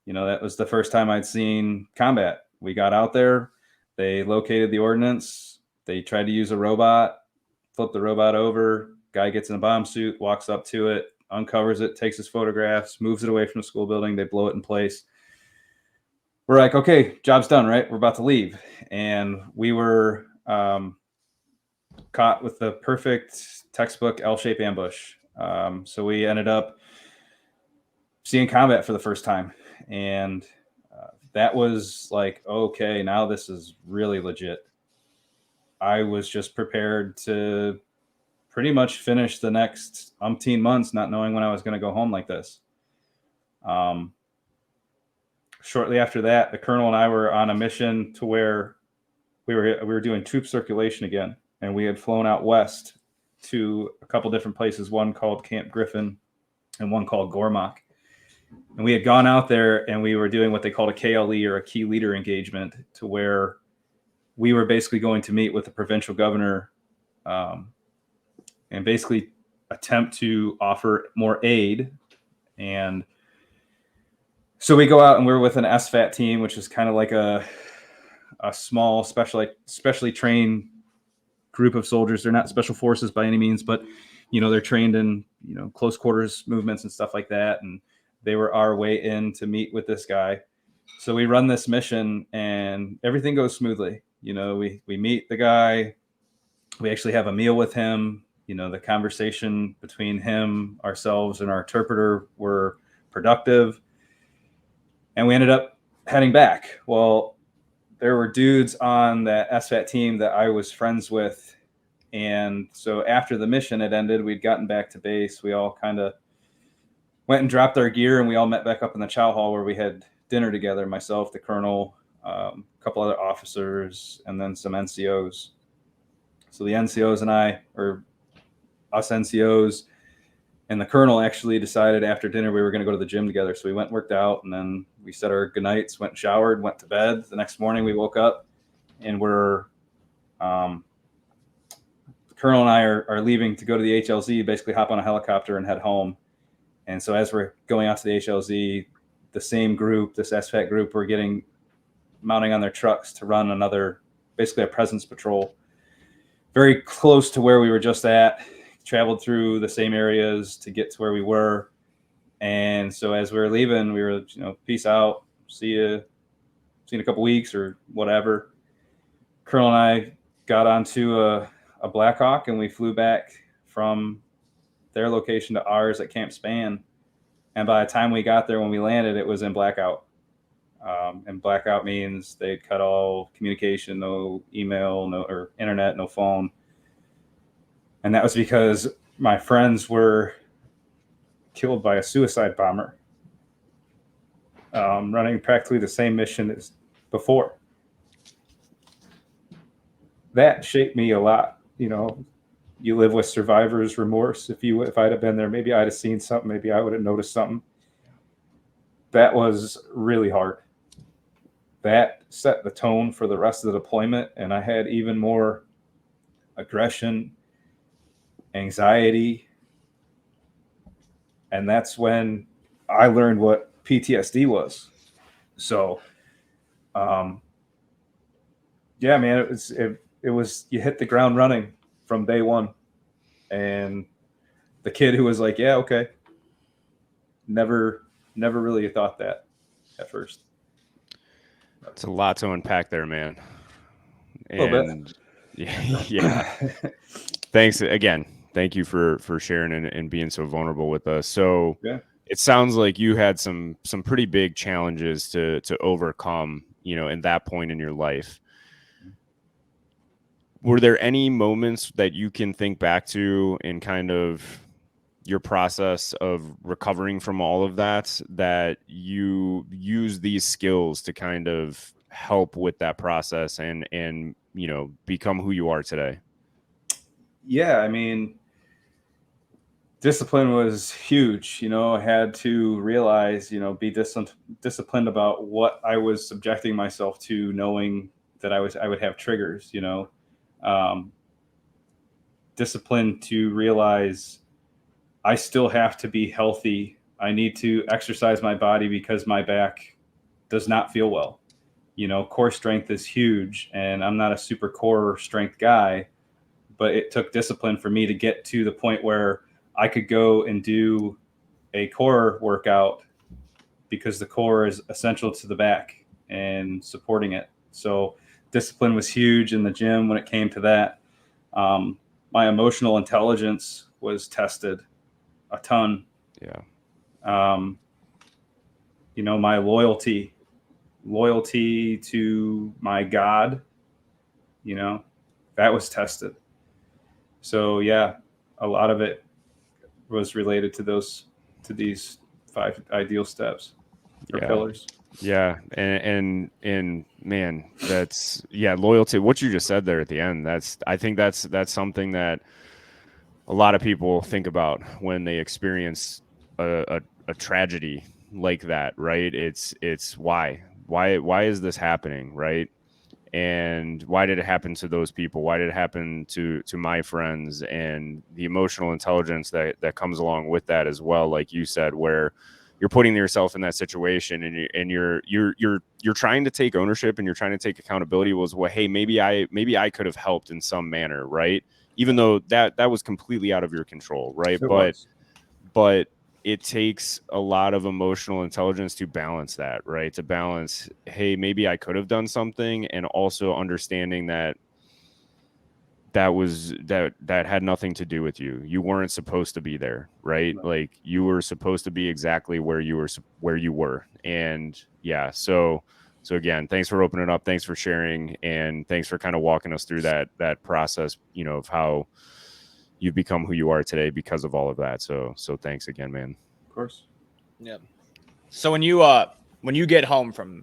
that was the first time I'd seen combat. We got out there, they located the ordnance, they tried to use a robot, flip the robot over, guy gets in a bomb suit, walks up to it, uncovers it, takes his photographs, moves it away from the school building, they blow it in place. We're like, okay, job's done, right? We're about to leave. And we were caught with the perfect textbook L-shaped ambush. So we ended up seeing combat for the first time. And that was like, okay, now this is really legit. I was just prepared to pretty much finish the next umpteen months not knowing when I was going to go home like this. Shortly after that, the colonel and I were on a mission to where we were doing troop circulation again. And we had flown out west to a couple different places, one called Camp Griffin and one called Gormach. And we had gone out there and we were doing what they called a KLE, or a key leader engagement, to where we were basically going to meet with the provincial governor and basically attempt to offer more aid. And so we go out and we're with an SFAT team, which is kind of like a small, specially trained group of soldiers. They're not special forces by any means, but they're trained in close quarters movements and stuff like that. And they were our way in to meet with this guy. So we run this mission and everything goes smoothly. We meet the guy, we actually have a meal with him. The conversation between him, ourselves, and our interpreter were productive, and we ended up heading back. Well, there were dudes on that SFAT team that I was friends with. And so after the mission had ended, we'd gotten back to base. We all kind of went and dropped our gear, and we all met back up in the chow hall where we had dinner together. Myself, the colonel, a couple other officers, and then some NCOs. So the NCOs and I, or us NCOs, and the colonel actually decided after dinner we were going to go to the gym together. So we went and worked out, and then we said our goodnights, went and showered, went to bed. The next morning we woke up, and the colonel and I are leaving to go to the HLZ, basically hop on a helicopter and head home. And so as we're going out to the HLZ, the same group, this SFAT group, we're mounting on their trucks to run basically a presence patrol, very close to where we were just at. Traveled through the same areas to get to where we were. And so as we were leaving, we were, peace out, see you in a couple weeks or whatever. Colonel and I got onto a Blackhawk, and we flew back from their location to ours at Camp Span. And by the time we got there, when we landed, it was in blackout. And blackout means they cut all communication, no email, or internet, no phone. And that was because my friends were killed by a suicide bomber, running practically the same mission as before. That shaped me a lot. You live with survivor's remorse. If I'd have been there, maybe I'd have seen something. Maybe I would have noticed something. That was really hard. That set the tone for the rest of the deployment. And I had even more aggression, anxiety, And that's when I learned what PTSD was. So, yeah, man, it was, you hit the ground running from day one. And the kid who was like, yeah, okay. Never really thought that at first. It's a lot to unpack there, man. A little bit. And yeah. Thanks again. Thank you for sharing and being so vulnerable with us. So Yeah. it sounds like you had some pretty big challenges to overcome, you know, in that point in your life. Were there any moments that you can think back to in kind of your process of recovering from all of that, that you use these skills to kind of help with that process and, you know, become who you are today? Yeah, I mean, discipline was huge. You know, I had to realize, you know, be disciplined about what I was subjecting myself to, knowing that I would have triggers, you know. Discipline to realize I still have to be healthy. I need to exercise my body because my back does not feel well. You know, core strength is huge, and I'm not a super core strength guy, but it took discipline for me to get to the point where I could go and do a core workout because the core is essential to the back and supporting it. So discipline was huge in the gym when it came to that. My emotional intelligence was tested a ton. Yeah. You know, my loyalty to my God, you know, that was tested. So yeah, a lot of it was related to these 5 ideal steps or pillars. Yeah. And man, that's, yeah, loyalty. What you just said there at the end, I think that's something that a lot of people think about when they experience a tragedy like that, right? It's why is this happening, right? And why did it happen to those people? Why did it happen to my friends? And the emotional intelligence that comes along with that as well, like you said, where you're putting yourself in that situation and you're trying to take ownership and you're trying to take accountability. Was, well, hey, maybe I could have helped in some manner, right? Even though that was completely out of your control, right? But it takes a lot of emotional intelligence to balance that, right? To balance, hey, maybe I could have done something, and also understanding that had nothing to do with you. You weren't supposed to be there, right? Like, you were supposed to be exactly where you were. And yeah, so again, thanks for opening up, thanks for sharing, and thanks for kind of walking us through that process, you know, of how you've become who you are today because of all of that. So thanks again, man. Of course. Yeah. So when you get home from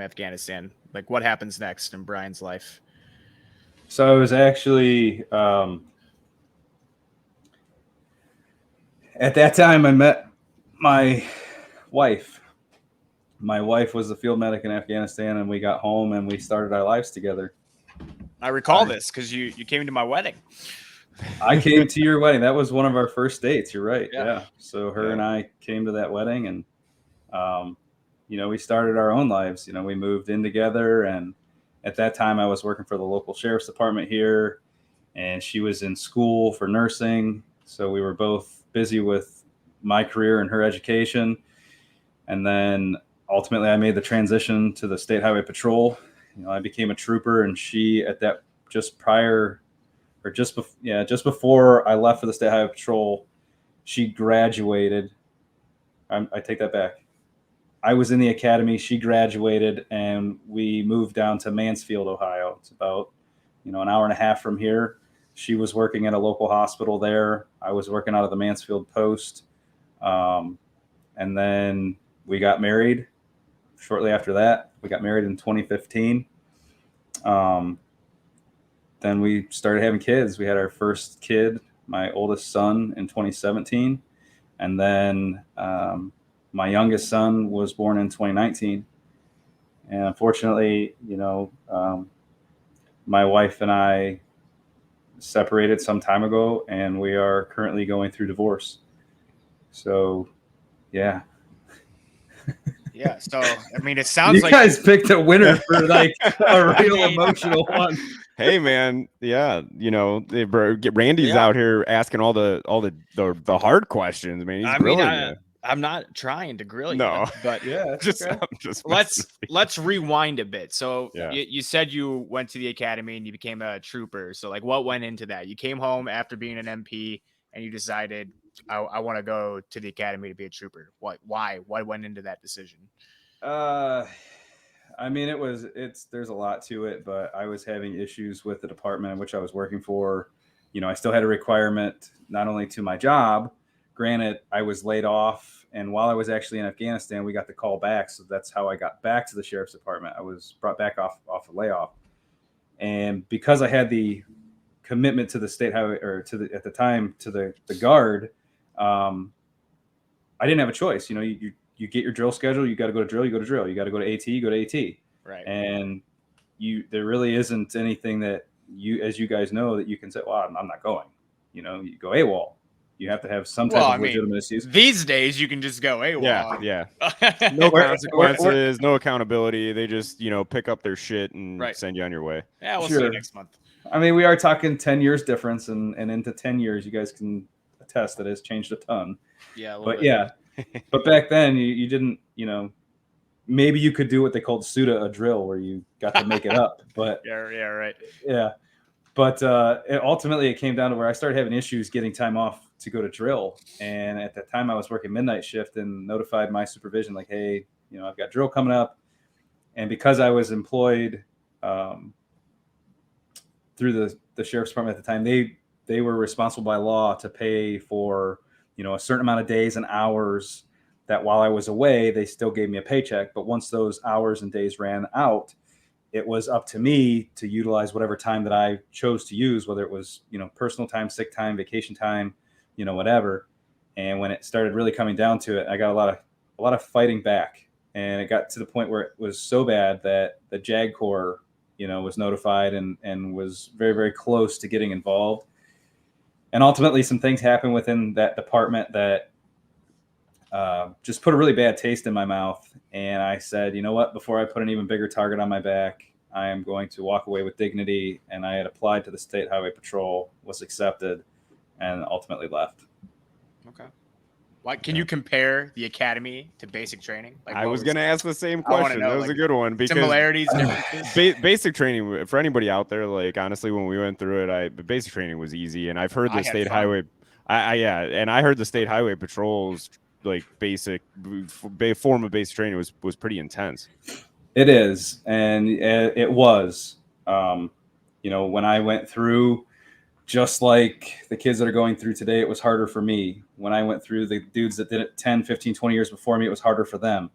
Afghanistan, like, what happens next in Brian's life? So I was actually at that time I met my wife. My wife was a field medic in Afghanistan, and we got home and we started our lives together. I recall this because you came to my wedding. I came to your wedding. That was one of our first dates. You're right. Yeah. Yeah. So her and I came to that wedding, and you know, we started our own lives. You know, we moved in together, and at that time I was working for the local sheriff's department here, and she was in school for nursing. So we were both busy with my career and her education. And then ultimately I made the transition to the State Highway Patrol. You know, I became a trooper, and she, at that, just before I left for the State Highway Patrol, she graduated. I take that back. I was in the academy, she graduated, and we moved down to Mansfield, Ohio. It's about, you know, an hour and a half from here. She was working at a local hospital there. I was working out of the Mansfield Post. And then we got married shortly after that. We got married in 2015. Then we started having kids. We had our first kid, my oldest son, in 2017. And then my youngest son was born in 2019. And unfortunately, you know, my wife and I separated some time ago, and we are currently going through divorce. So, yeah. Yeah. So I mean, it sounds You like guys picked a winner for like a real mean- emotional one. Hey man, yeah, Randy's Yeah. out here asking all the hard questions, man. He's I mean, grilling you. I'm not trying to grill No. you, but Yeah, it's Just, okay. I'm just messing with you. let's rewind a bit. So Yeah. you said you went to the academy and you became a trooper. So like, what went into that? You came home after being an MP and you decided I want to go to the academy to be a trooper. Why went into that decision? I mean, there's a lot to it, but I was having issues with the department in which I was working for. I still had a requirement not only to my job. Granted, I was laid off, and while I was actually in Afghanistan, we got the call back. So that's how I got back to the sheriff's department. I was brought back off a layoff, and because I had the commitment to the state highway, or at the time to the guard, I didn't have a choice. You get your drill schedule. You got to go to drill. You go to drill. You got to go to AT. You go to AT. Right. And there really isn't anything that as you guys know, that you can say, well, I'm not going. You go AWOL. You have to have some type of legitimate excuse. These days you can just go AWOL. Yeah. No consequences, no accountability. They just, pick up their shit and send you on your way. Yeah, we'll see you next month. I mean, we are talking 10 years difference, and into 10 years, you guys can attest that it's changed a ton. Yeah, but yeah. But back then, you didn't, maybe you could do what they called pseudo a drill, where you got to make it up. But yeah, right. Yeah. But ultimately, it came down to where I started having issues getting time off to go to drill. And at that time, I was working midnight shift and notified my supervision, like, hey, I've got drill coming up. And because I was employed through the sheriff's department at the time, they were responsible by law to pay for a certain amount of days and hours that while I was away, they still gave me a paycheck. But once those hours and days ran out, it was up to me to utilize whatever time that I chose to use, whether it was, personal time, sick time, vacation time, whatever. And when it started really coming down to it, I got a lot of fighting back. And it got to the point where it was so bad that the JAG Corps, was notified and was very, very close to getting involved. And ultimately, some things happened within that department that just put a really bad taste in my mouth. And I said, you know what, before I put an even bigger target on my back, I am going to walk away with dignity. And I had applied to the State Highway Patrol, was accepted, and ultimately left. Okay. Why can you compare the academy to basic training? Like, I was going to ask the same question. That was a good one. Because similarities, differences. Basic training, for anybody out there, like, honestly, when we went through it, basic training was easy. And I've heard the State Highway, and I heard the State Highway Patrol's like basic form of basic training was pretty intense. It is, and it was. When I went through, just like the kids that are going through today, it was harder for me. When I went through, the dudes that did it 10, 15, 20 years before me, it was harder for them.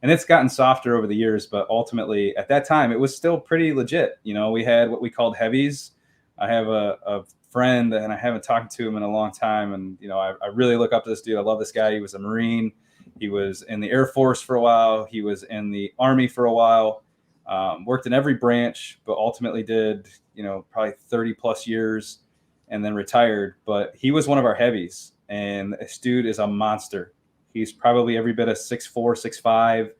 And it's gotten softer over the years, but ultimately at that time, it was still pretty legit. We had what we called heavies. I have a friend, and I haven't talked to him in a long time. And, I really look up to this dude. I love this guy. He was a Marine. He was in the Air Force for a while. He was in the Army for a while, worked in every branch, but ultimately did, probably 30 plus years and then retired. But he was one of our heavies, and this dude is a monster. He's probably every bit of 6'4", 6'5",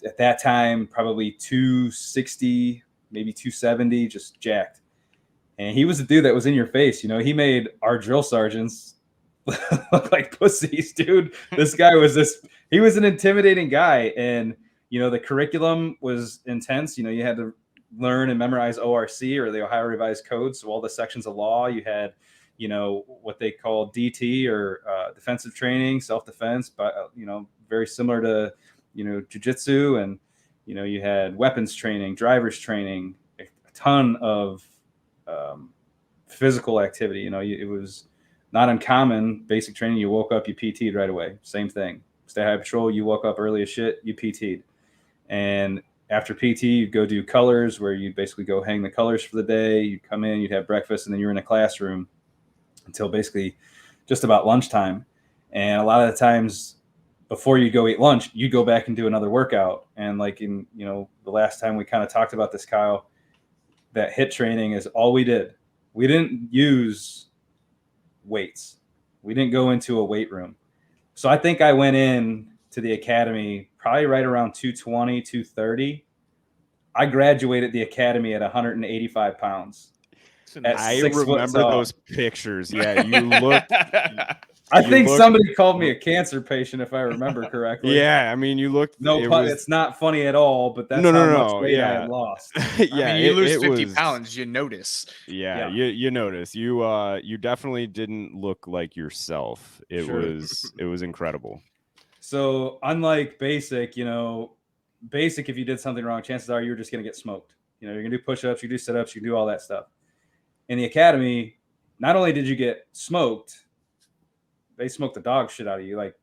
at that time, probably 260, maybe 270, just jacked. And he was the dude that was in your face. He made our drill sergeants look like pussies, dude. This guy he was an intimidating guy. And, the curriculum was intense. You had to learn and memorize ORC, or the Ohio Revised Code. So all the sections of law, you had, what they call DT, or defensive training, self-defense, but, very similar to, jujitsu. And, you had weapons training, driver's training, a ton of physical activity. It was not uncommon. Basic training, you woke up, you PT'd right away. Same thing. State Highway Patrol, you woke up early as shit, you PT'd. And after PT, you'd go do colors, where you'd basically go hang the colors for the day. You'd come in, you'd have breakfast, and then you're in a classroom until basically just about lunchtime. And a lot of the times before you go eat lunch, you go back and do another workout. And like in, the last time we kind of talked about this, Kyle, that HIT training is all we did. We didn't use weights. We didn't go into a weight room. So I think I went in to the academy probably right around 220, 230. I graduated the academy at 185 pounds. At I 6 foot remember tall. those pictures. Yeah, you looked. I you think looked- somebody called me a cancer patient, if I remember correctly. Yeah, I mean, you looked. No it pun. was It's not funny at all, but that's no, how no, much no. weight I Yeah, had lost. yeah. I mean, you lose it 50 was, pounds, you notice. Yeah, Yeah. you notice you definitely didn't look like yourself. It Sure. was incredible. So unlike basic, basic, if you did something wrong, chances are you're just going to get smoked. You're going to do push-ups, you do sit-ups, you do all that stuff. In the academy, not only did you get smoked, they smoked the dog shit out of you, like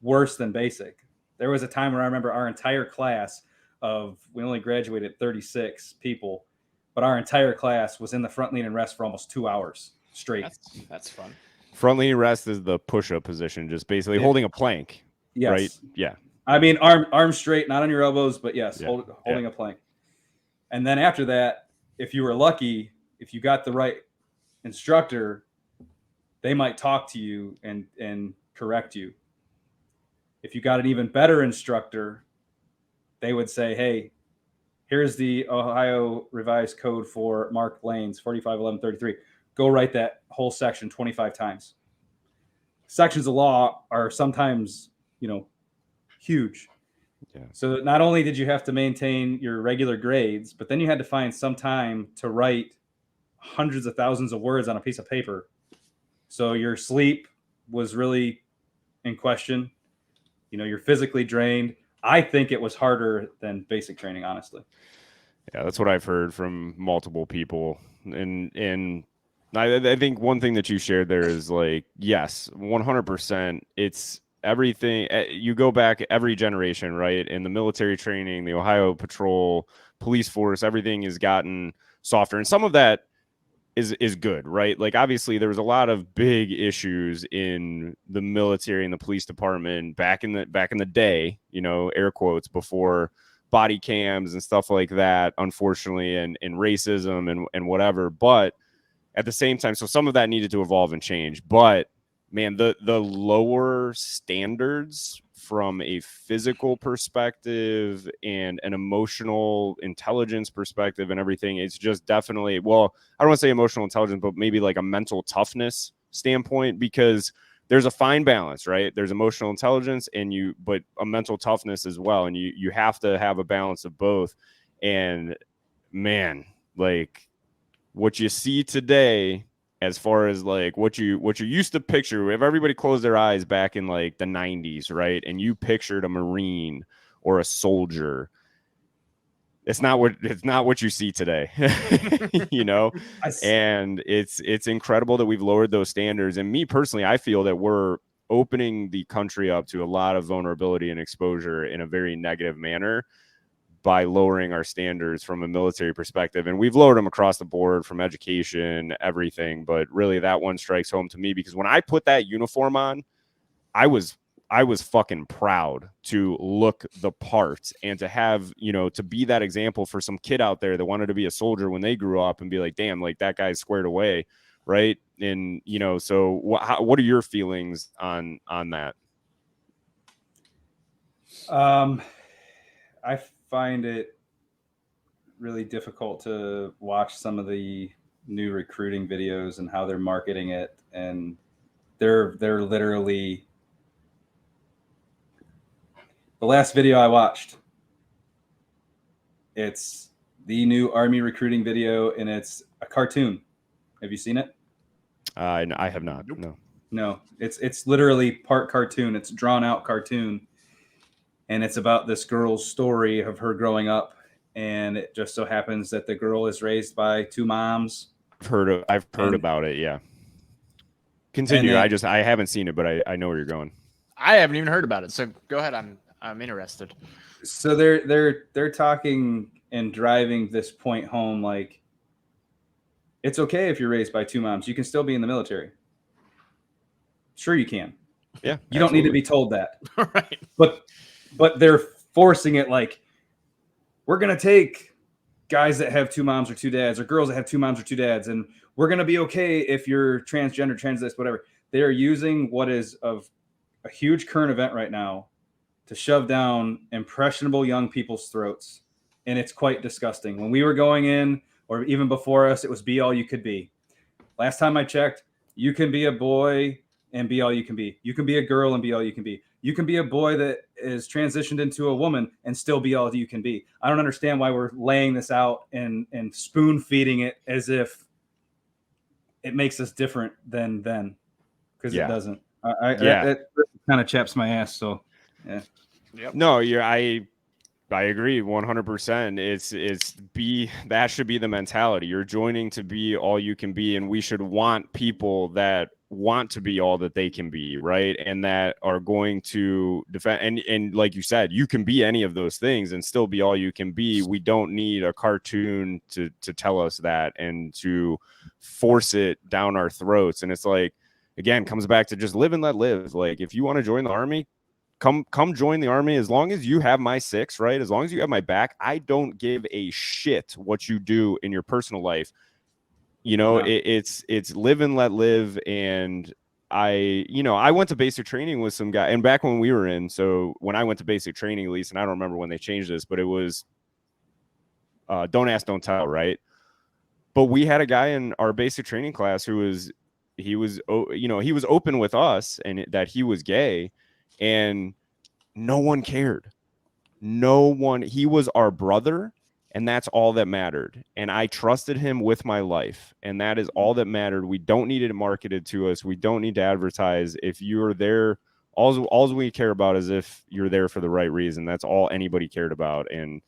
worse than basic. There was a time where I remember our entire class we only graduated 36 people, but our entire class was in the front lean and rest for almost 2 hours straight. That's fun. Front lean rest is the push-up position, just basically holding a plank. Yes. Right? Yeah. I mean, arms straight, not on your elbows, but yes, Yeah. holding a plank. And then after that, if you were lucky, if you got the right instructor, they might talk to you and correct you. If you got an even better instructor, they would say, hey, here's the Ohio revised code for marked lanes, 451133. Go write that whole section 25 times. Sections of law are sometimes, huge. Yeah. So not only did you have to maintain your regular grades, but then you had to find some time to write hundreds of thousands of words on a piece of paper. So your sleep was really in question. You're physically drained. I think it was harder than basic training, honestly. Yeah, that's what I've heard from multiple people. And I think one thing that you shared there is like, yes, 100%. It's everything. You go back every generation, right? In the military training, the Ohio Patrol, police force, everything has gotten softer. And some of that is good, right? Like obviously there was a lot of big issues in the military and the police department back in the day, air quotes, before body cams and stuff like that, unfortunately, and racism and whatever. But at the same time, so some of that needed to evolve and change. But man, the lower standards from a physical perspective and an emotional intelligence perspective and everything, it's just definitely, well, I don't want to say emotional intelligence, but maybe like a mental toughness standpoint, because there's a fine balance, right? There's emotional intelligence but a mental toughness as well. And you have to have a balance of both. And man, like what you see today, as far as like what you used to picture, if everybody closed their eyes back in like the 90s, right? And you pictured a Marine or a soldier, it's not what you see today. And it's incredible that we've lowered those standards. And me personally, I feel that we're opening the country up to a lot of vulnerability and exposure in a very negative manner by lowering our standards from a military perspective. And we've lowered them across the board, from education, everything. But really that one strikes home to me, because when I put that uniform on, I was fucking proud to look the part and to have, to be that example for some kid out there that wanted to be a soldier when they grew up and be like, damn, like that guy's squared away. Right. And, so what are your feelings on that? I find it really difficult to watch some of the new recruiting videos and how they're marketing it, and they're literally, the last video I watched, it's the new Army recruiting video, and it's a cartoon. Have you seen it? I have not. Nope. No, it's literally part cartoon. It's drawn out cartoon. And it's about this girl's story of her growing up. And it just so happens that the girl is raised by two moms. I've heard about it. Yeah. Continue. I haven't seen it, but I know where you're going. I haven't even heard about it. So go ahead. I'm interested. So they're talking and driving this point home. Like, it's okay if you're raised by two moms. You can still be in the military. Sure you can. Yeah. You don't need to be told that. Right. But they're forcing it, like, we're going to take guys that have two moms or two dads, or girls that have two moms or two dads, and we're going to be okay if you're transgender, trans this, whatever. They are using what is of a huge current event right now to shove down impressionable young people's throats. And it's quite disgusting. When we were going in, or even before us, it was be all you could be. Last time I checked, you can be a boy and be all you can be. You can be a girl and be all you can be. You can be a boy that is transitioned into a woman and still be all you can be. I don't understand why we're laying this out and spoon feeding it as if it makes us different than then, because it doesn't. That kind of chaps my ass. So, yeah. Yep. No, I agree 100%. That should be the mentality. You're joining to be all you can be, and we should want people that want to be all that they can be, right? And that are going to defend. And like you said, you can be any of those things and still be all you can be. We don't need a cartoon to tell us that and to force it down our throats. And it's like, again, comes back to just live and let live. Like, if you want to join the army, come join the army. As long as you have my six, right? As long as you have my back, I don't give a shit what you do in your personal life. You know, it's live and let live. And I went to basic training with some guy, and back when we were in, so when I went to basic training, at least, and I don't remember when they changed this, but it was don't ask, don't tell, right? But we had a guy in our basic training class who was open with us and that he was gay, and no one cared. No one. He was our brother, and that's all that mattered. And I trusted him with my life, and that is all that mattered. We don't need it marketed to us. We don't need to advertise. If you're there, all we care about is if you're there for the right reason. That's all anybody cared about. And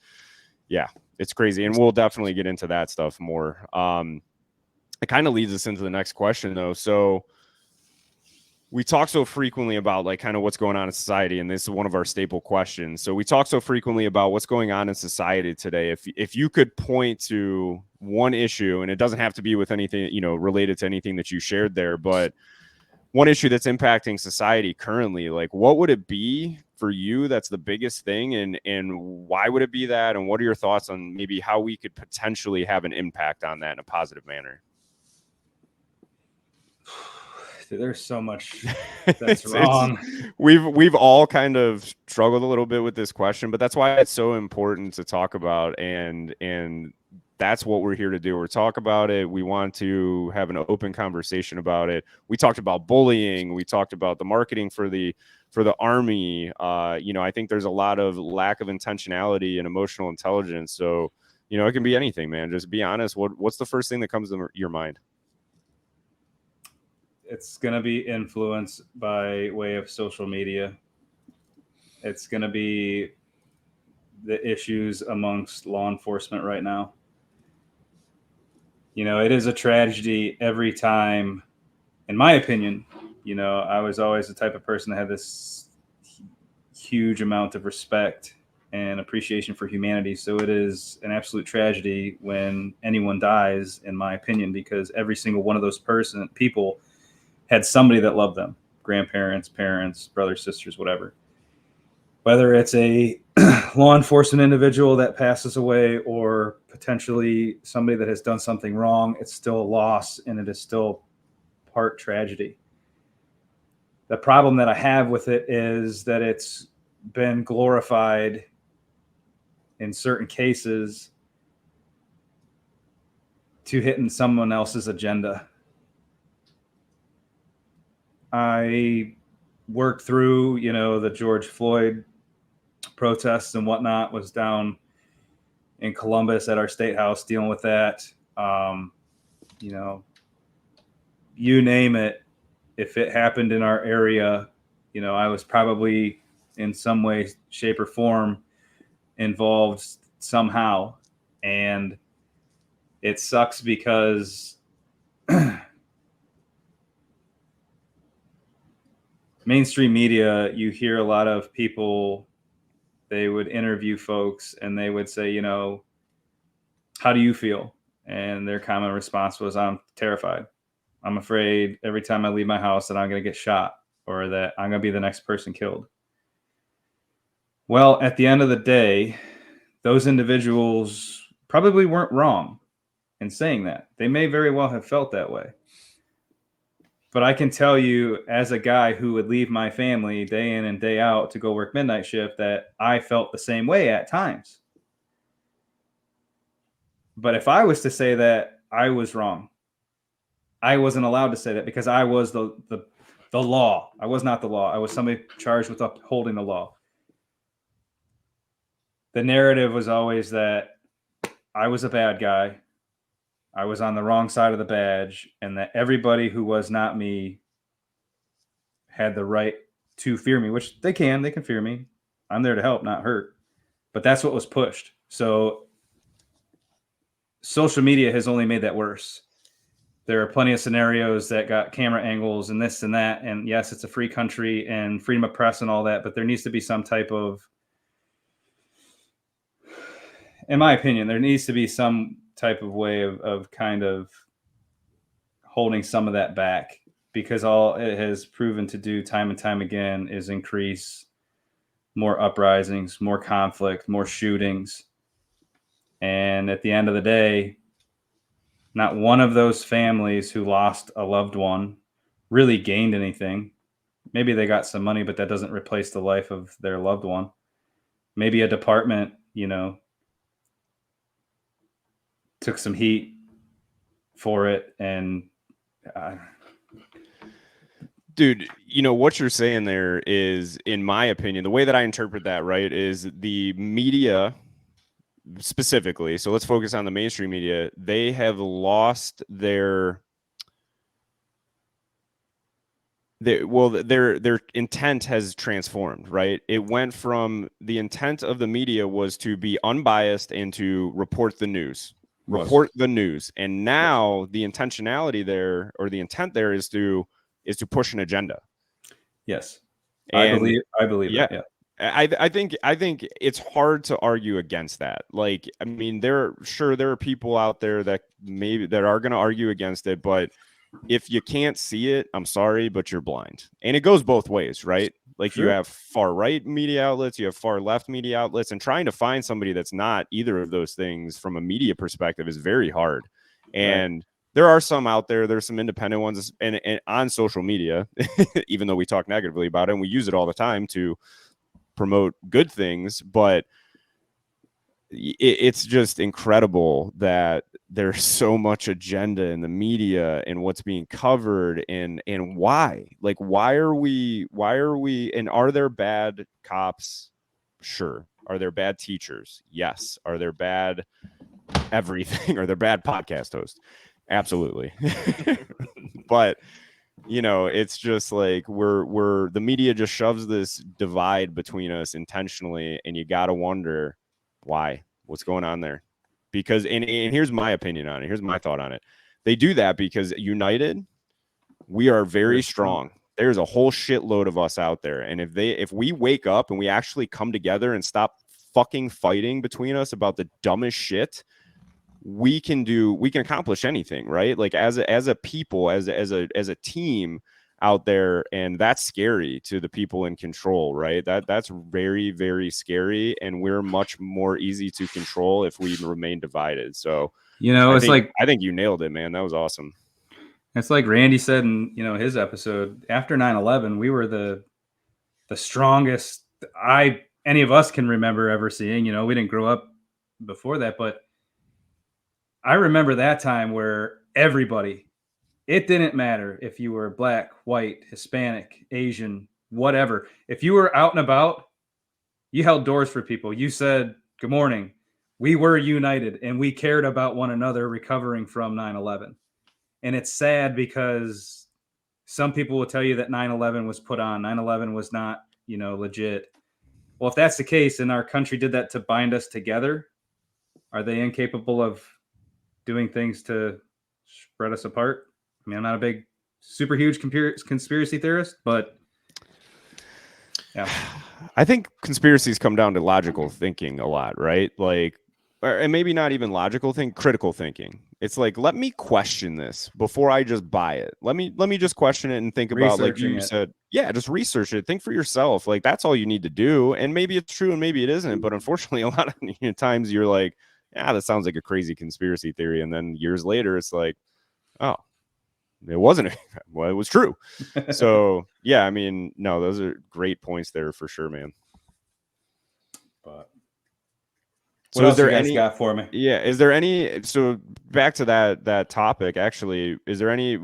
yeah, it's crazy. And we'll definitely get into that stuff more. It kind of leads us into the next question, though. So we talk so frequently about like kind of what's going on in society, and this is one of our staple questions. So we talk so frequently about what's going on in society today. If you could point to one issue, and it doesn't have to be with anything, related to anything that you shared there, but one issue that's impacting society currently, like what would it be for you that's the biggest thing, and why would it be that, and what are your thoughts on maybe how we could potentially have an impact on that in a positive manner? There's so much that's wrong. We've all kind of struggled a little bit with this question, but that's why it's so important to talk about, and that's what we're here to do. We're talk about it. We want to have an open conversation about it. We talked about bullying. We talked about the marketing for the army. I think there's a lot of lack of intentionality and emotional intelligence. So, it can be anything, man. Just be honest. What's the first thing that comes to your mind? It's going to be influenced by way of social media. It's going to be the issues amongst law enforcement right now. It is a tragedy every time, in my opinion. I was always the type of person that had this huge amount of respect and appreciation for humanity. So it is an absolute tragedy when anyone dies, in my opinion, because every single one of those people had somebody that loved them, grandparents, parents, brothers, sisters, whatever. Whether it's a law enforcement individual that passes away or potentially somebody that has done something wrong, it's still a loss, and it is still part tragedy. The problem that I have with it is that it's been glorified in certain cases to hitting someone else's agenda. I worked through, the George Floyd protests and whatnot, was down in Columbus at our state house dealing with that. You name it, if it happened in our area, I was probably in some way, shape, or form involved somehow. And it sucks because mainstream media, you hear a lot of people, they would interview folks and they would say, how do you feel? And their common response was, I'm terrified. I'm afraid every time I leave my house that I'm going to get shot or that I'm going to be the next person killed. Well, at the end of the day, those individuals probably weren't wrong in saying that. They may very well have felt that way. But I can tell you, as a guy who would leave my family day in and day out to go work midnight shift, that I felt the same way at times. But if I was to say that, I was wrong. I wasn't allowed to say that because I was the law. I was not the law. I was somebody charged with upholding the law. The narrative was always that I was a bad guy. I was on the wrong side of the badge, and that everybody who was not me had the right to fear me, which they can fear me. I'm there to help, not hurt. But that's what was pushed. So social media has only made that worse. There are plenty of scenarios that got camera angles and this and that. And yes, it's a free country and freedom of press and all that, but there needs to be some type of, in my opinion, there needs to be some type of way of kind of holding some of that back, because all it has proven to do time and time again is increase more uprisings, more conflict, more shootings. And at the end of the day, not one of those families who lost a loved one really gained anything. Maybe they got some money, but that doesn't replace the life of their loved one. Maybe a department, took some heat for it. And dude, what you're saying there is, in my opinion, the way that I interpret that, right, is the media specifically. So let's focus on the mainstream media. They have lost their intent has transformed, right? It went from, the intent of the media was to be unbiased and to report the news. And now the intentionality there, or the intent there, is to push an agenda. Yes. And I believe yeah, that. Yeah. I think it's hard to argue against that. Like, I mean, there are people out there that are going to argue against it, but if you can't see it, I'm sorry, but you're blind. And it goes both ways, right? Like, Sure. You have far right media outlets, you have far left media outlets, and trying to find somebody that's not either of those things from a media perspective is very hard. And there are some out there. There's some independent ones, and on social media, even though we talk negatively about it and we use it all the time to promote good things, but it's just incredible that there's so much agenda in the media and what's being covered, and why. Like, why are we, and are there bad cops? Sure. Are there bad teachers? Yes. Are there bad everything? Are there bad podcast hosts? Absolutely. But it's just like we're the media just shoves this divide between us intentionally, and you got to wonder why, what's going on there. Because, and here's my opinion on it. Here's my thought on it. They do that because united, we are very strong. There's a whole shitload of us out there. And if we wake up and we actually come together and stop fucking fighting between us about the dumbest shit, we can accomplish anything, right? Like, as a people, as a team out there. And that's scary to the people in control, right? That's very, very scary. And we're much more easy to control if we remain divided. So, I think you nailed it, man. That was awesome. It's like Randy said in, his episode, after 9/11, we were the strongest any of us can remember ever seeing. We didn't grow up before that, but I remember that time where everybody, it didn't matter if you were black, white, Hispanic, Asian, whatever. If you were out and about, you held doors for people. You said, good morning. We were united and we cared about one another recovering from 9/11. And it's sad because some people will tell you that 9/11 was put on. 9/11 was not, legit. Well, if that's the case, and our country did that to bind us together, are they incapable of doing things to spread us apart? I mean, I'm not a big, super huge conspiracy theorist, but yeah. I think conspiracies come down to logical thinking a lot, right? Like, and maybe not even logical thinking, critical thinking. It's like, let me question this before I just buy it. Let me just question it and think about, like you said, just research it. Think for yourself. Like, that's all you need to do. And maybe it's true and maybe it isn't. But unfortunately, a lot of times you're like, yeah, that sounds like a crazy conspiracy theory. And then years later, it's like, oh, it wasn't. Well, it was true. So yeah, I mean, no, those are great points there for sure, man. But So what is else you there guys any? got for me? Yeah, is there any? So back to that topic. Actually, is there any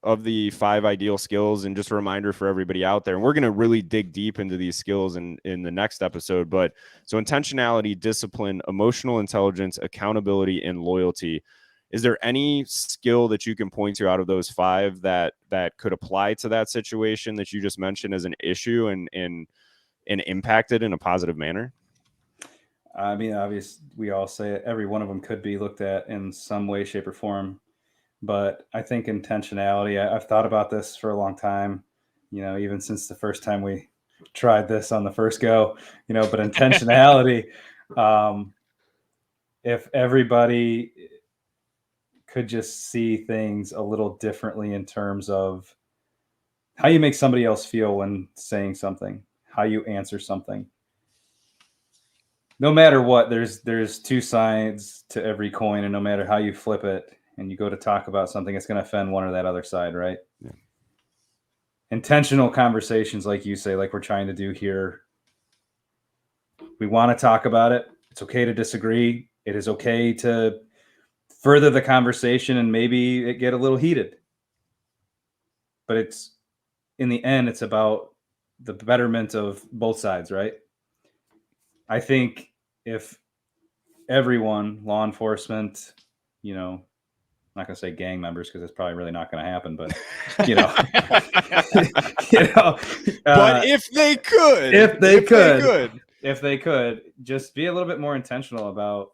of the 5 ideal skills? And just a reminder for everybody out there, and we're going to really dig deep into these skills in the next episode. But so intentionality, discipline, emotional intelligence, accountability, and loyalty. Is there any skill that you can point to out of those 5 that could apply to that situation that you just mentioned as an issue and impact it in a positive manner? I mean, obviously, we all say it. Every one of them could be looked at in some way, shape, or form. But I think intentionality, I've thought about this for a long time, even since the first time we tried this on the first go, but intentionality, if everybody could just see things a little differently in terms of how you make somebody else feel when saying something, how you answer something. No matter what, there's 2 sides to every coin, and no matter how you flip it and you go to talk about something, it's going to offend one or that other side, right? Yeah. Intentional conversations, like you say, like we're trying to do here. We want to talk about it. It's okay to disagree. It is okay to further the conversation and maybe it get a little heated. But it's, in the end, it's about the betterment of both sides, right? I think if everyone, law enforcement, I'm not going to say gang members because it's probably really not going to happen, but But if they could, just be a little bit more intentional about,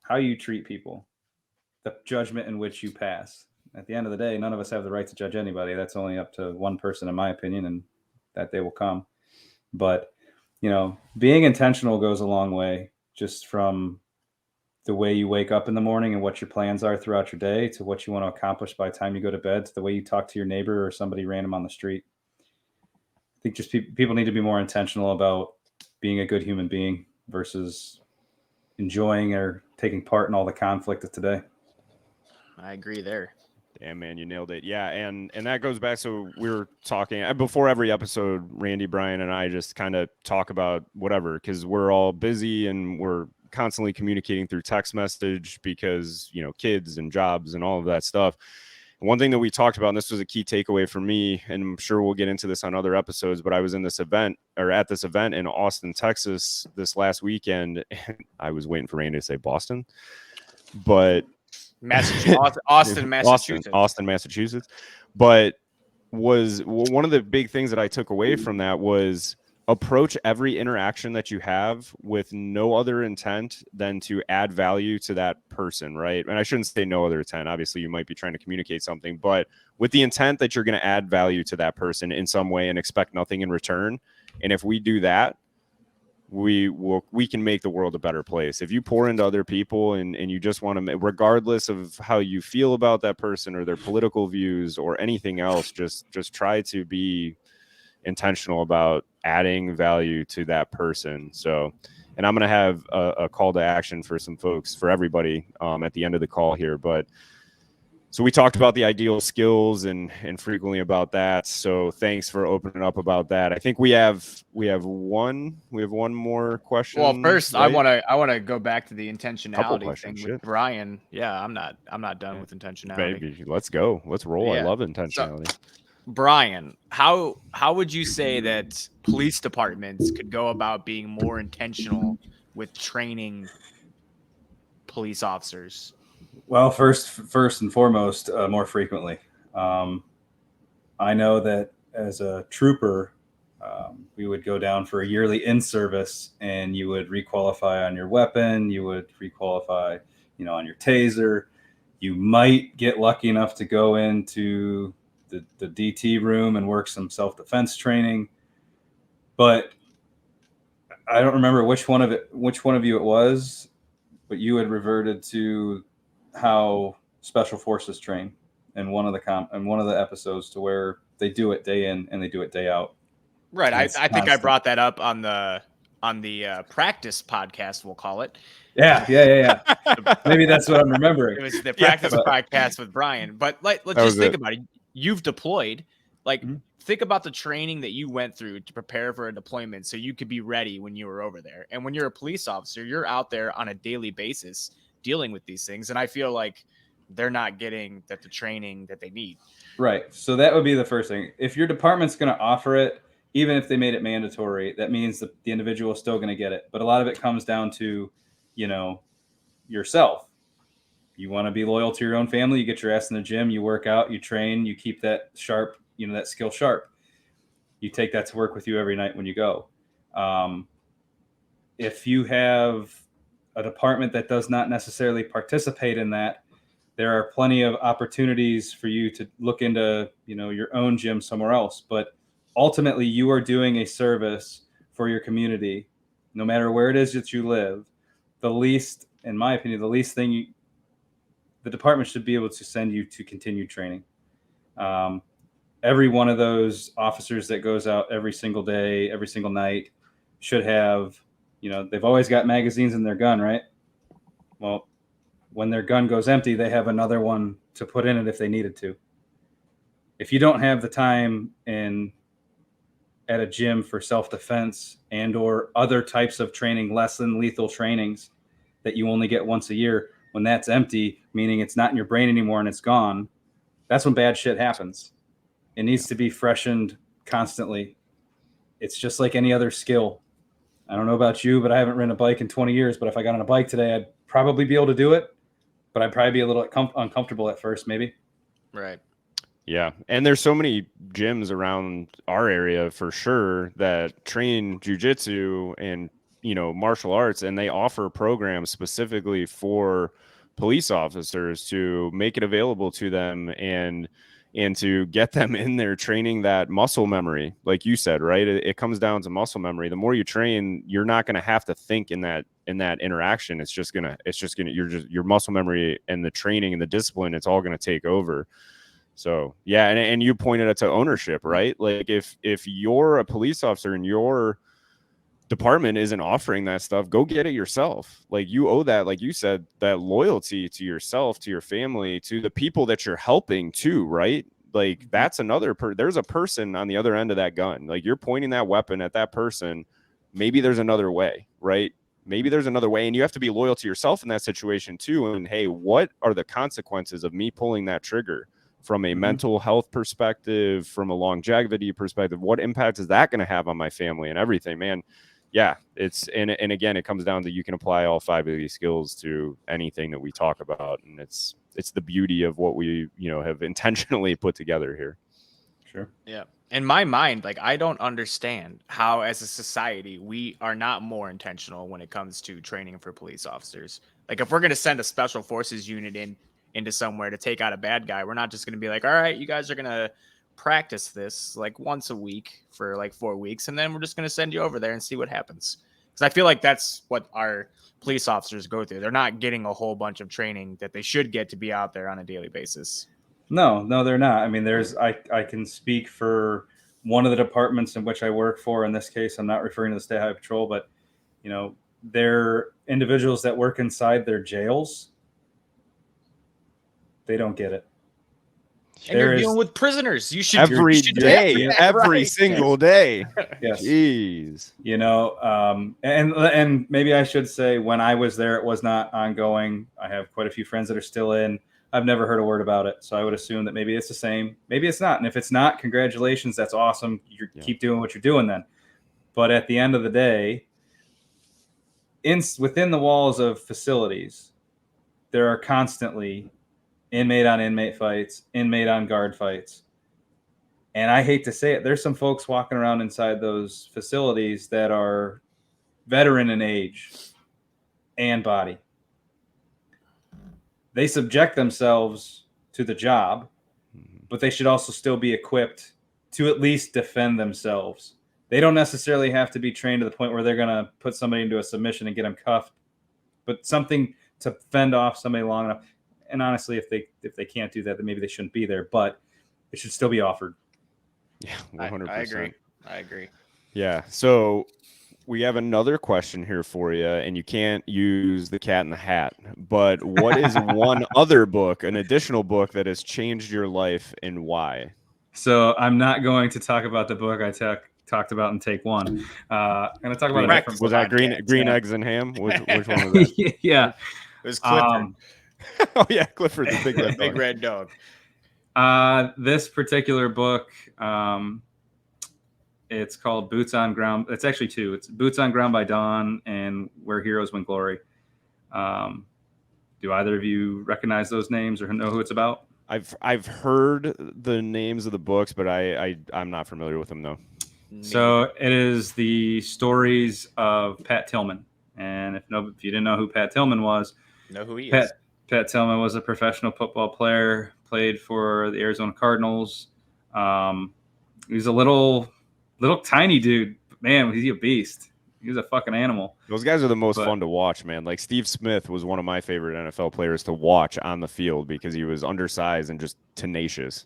how you treat people, the judgment in which you pass. At the end of the day, none of us have the right to judge anybody. That's only up to one person, in my opinion, and that day will come. But, being intentional goes a long way, just from the way you wake up in the morning and what your plans are throughout your day to what you want to accomplish by the time you go to bed, to the way you talk to your neighbor or somebody random on the street. I think just people need to be more intentional about being a good human being versus enjoying or taking part in all the conflict of today. I agree there. Damn, man, you nailed it. Yeah, and that goes back. So we were talking before every episode. Randy, Brian, and I just kind of talk about whatever, because we're all busy and we're constantly communicating through text message because kids and jobs and all of that stuff. One thing that we talked about, and this was a key takeaway for me, and I'm sure we'll get into this on other episodes, but I was at this event in Austin, Texas this last weekend, and I was waiting for Randy to say Boston, but Austin, Massachusetts. But one of the big things that I took away from that was approach every interaction that you have with no other intent than to add value to that person, right? And I shouldn't say no other intent. Obviously, you might be trying to communicate something, but with the intent that you're going to add value to that person in some way and expect nothing in return. And if we do that, we can make the world a better place. If you pour into other people and you just want to, regardless of how you feel about that person or their political views or anything else, just try to be intentional about adding value to that person. So, and I'm going to have a call to action for some folks, for everybody at the end of the call here. But so we talked about the ideal skills and frequently about that. So thanks for opening up about that. I think we have one more question. Well, first, right? I want to go back to the intentionality thing with Brian. Yeah, I'm not done with intentionality. Baby, let's go. Let's roll. Yeah. I love intentionality. So, Brian, how would you say that police departments could go about being more intentional with training police officers? Well, first and foremost, more frequently. I know that as a trooper, we would go down for a yearly in-service, and you would requalify on your weapon. You would requalify, on your taser. You might get lucky enough to go into the DT room and work some self-defense training. But I don't remember which one of you it was, but you had reverted to how special forces train in one of the episodes, to where they do it day in and they do it day out. Right. I think I brought that up on the practice podcast, we'll call it. Yeah. Maybe that's what I'm remembering. It was the practice podcast with Brian. But let's just think about it. You've deployed. Like, think about the training that you went through to prepare for a deployment so you could be ready when you were over there. And when you're a police officer, you're out there on a daily basis dealing with these things. And I feel like they're not getting the training that they need. Right. So that would be the first thing. If your department's going to offer it, even if they made it mandatory, that means that the individual is still going to get it. But a lot of it comes down to, yourself. You want to be loyal to your own family. You get your ass in the gym, you work out, you train, you keep that sharp, that skill sharp. You take that to work with you every night when you go. If you have a department that does not necessarily participate in that, there are plenty of opportunities for you to look into, your own gym somewhere else. But ultimately, you are doing a service for your community, no matter where it is that you live. The least, in my opinion, the department should be able to send you to continued training. Every one of those officers that goes out every single day, every single night should have, they've always got magazines in their gun, right? Well, when their gun goes empty, they have another one to put in it if they needed to. If you don't have the time at a gym for self-defense and or other types of training, less than lethal trainings that you only get once a year, when that's empty, meaning it's not in your brain anymore and it's gone, that's when bad shit happens. It needs to be freshened constantly. It's just like any other skill. I don't know about you, but I haven't ridden a bike in 20 years. But if I got on a bike today, I'd probably be able to do it. But I'd probably be a little uncomfortable at first, maybe. Right. Yeah. And there's so many gyms around our area for sure that train jujitsu and, martial arts, and they offer programs specifically for police officers to make it available to them and to get them in there training that muscle memory. Like you said, right? It comes down to muscle memory. The more you train, you're not going to have to think in that interaction. It's just your muscle memory and the training and the discipline, it's all going to take over. So yeah, and you pointed it to ownership, right? Like if you're a police officer and your department isn't offering that stuff, go get it yourself. Like you owe that, like you said, that loyalty to yourself, to your family, to the people that you're helping too, right? Like that's another there's a person on the other end of that gun. Like you're pointing that weapon at that person. Maybe there's another way, right? Maybe there's another way, and you have to be loyal to yourself in that situation too. And hey, what are the consequences of me pulling that trigger? From a mental health perspective, from a longevity perspective, what impact is that going to have on my family and everything, man? Yeah, it's and again, it comes down to you can apply all 5 of these skills to anything that we talk about, and it's the beauty of what we have intentionally put together here. Sure. Yeah. In my mind, like I don't understand how, as a society, we are not more intentional when it comes to training for police officers. Like if we're going to send a special forces unit into somewhere to take out a bad guy, we're not just going to be like, all right, you guys are going to practice this like once a week for like 4 weeks, and then we're just going to send you over there and see what happens. Because I feel like that's what our police officers go through. They're not getting a whole bunch of training that they should get to be out there on a daily basis. No, they're not. I mean, I can speak for one of the departments in which I work for. In this case, I'm not referring to the State Highway Patrol, but they're individuals that work inside their jails. They don't get it. And you're dealing with prisoners. You should every single day. Yes. Jeez. And maybe I should say when I was there, it was not ongoing. I have quite a few friends that are still in. I've never heard a word about it. So I would assume that maybe it's the same. Maybe it's not. And if it's not, congratulations. That's awesome. Keep doing what you're doing then. But at the end of the day, within the walls of facilities, there are constantly inmate on inmate fights, inmate on guard fights. And I hate to say it, there's some folks walking around inside those facilities that are veteran in age and body. They subject themselves to the job, but they should also still be equipped to at least defend themselves. They don't necessarily have to be trained to the point where they're going to put somebody into a submission and get them cuffed, but something to fend off somebody long enough. And honestly, if they can't do that, then maybe they shouldn't be there, but it should still be offered. Yeah, 100%. I agree. Yeah. So We have another question here for you, and you can't use the Cat in the Hat. But what is one other book, an additional book that has changed your life, and why? So I'm not going to talk about the book I talked about in take one. I'm going to talk about a different Was book. that green Yeah. eggs and ham? Which one was that? Yeah. It was Clifford, Oh yeah, Clifford, the big red big dog. red dog. This particular book, it's called Boots on Ground. It's actually two. It's Boots on Ground by Dawn and Where Heroes Win Glory. Do either of you recognize those names or know who it's about? I've heard the names of the books, but I'm not familiar with them though. So it is the stories of Pat Tillman. And if you didn't know who Pat Tillman was, Know who he is. Pat Tillman was a professional football player, played for the Arizona Cardinals. He was a little tiny dude. Man, was he a beast. He was a fucking animal. Those guys are the most fun to watch, man. Like Steve Smith was one of my favorite NFL players to watch on the field because he was undersized and just tenacious.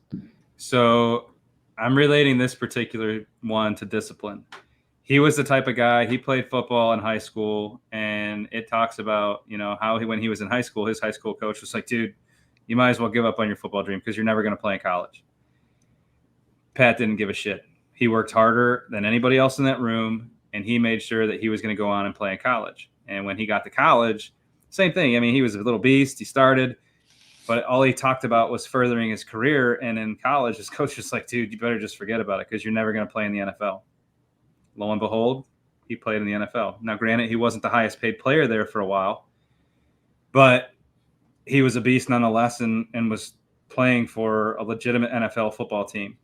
So I'm relating this particular one to discipline. He was the type of guy, he played football in high school, and it talks about, how when he was in high school, his high school coach was like, dude, you might as well give up on your football dream because you're never going to play in college. Pat didn't give a shit. He worked harder than anybody else in that room, and he made sure that he was going to go on and play in college. And when he got to college, same thing. I mean, he was a little beast. He started, but all he talked about was furthering his career. And in college, his coach was like, dude, you better just forget about it because you're never going to play in the NFL. Lo and behold, he played in the NFL. Now, granted, he wasn't the highest paid player there for a while, but he was a beast nonetheless and was playing for a legitimate NFL football team.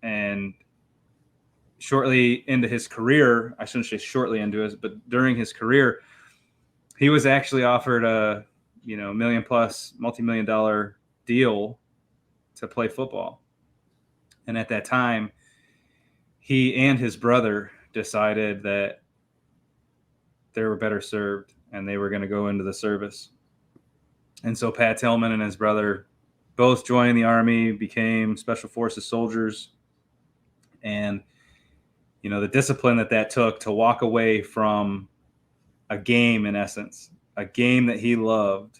And shortly into his career, I shouldn't say shortly into his, but during his career, he was actually offered a, $1 million+ multi-million-dollar deal to play football. And at that time, he and his brother decided that they were better served and they were going to go into the service. And so Pat Tillman and his brother both joined the Army, became Special Forces soldiers. And, the discipline that took to walk away from a game, in essence, a game that he loved,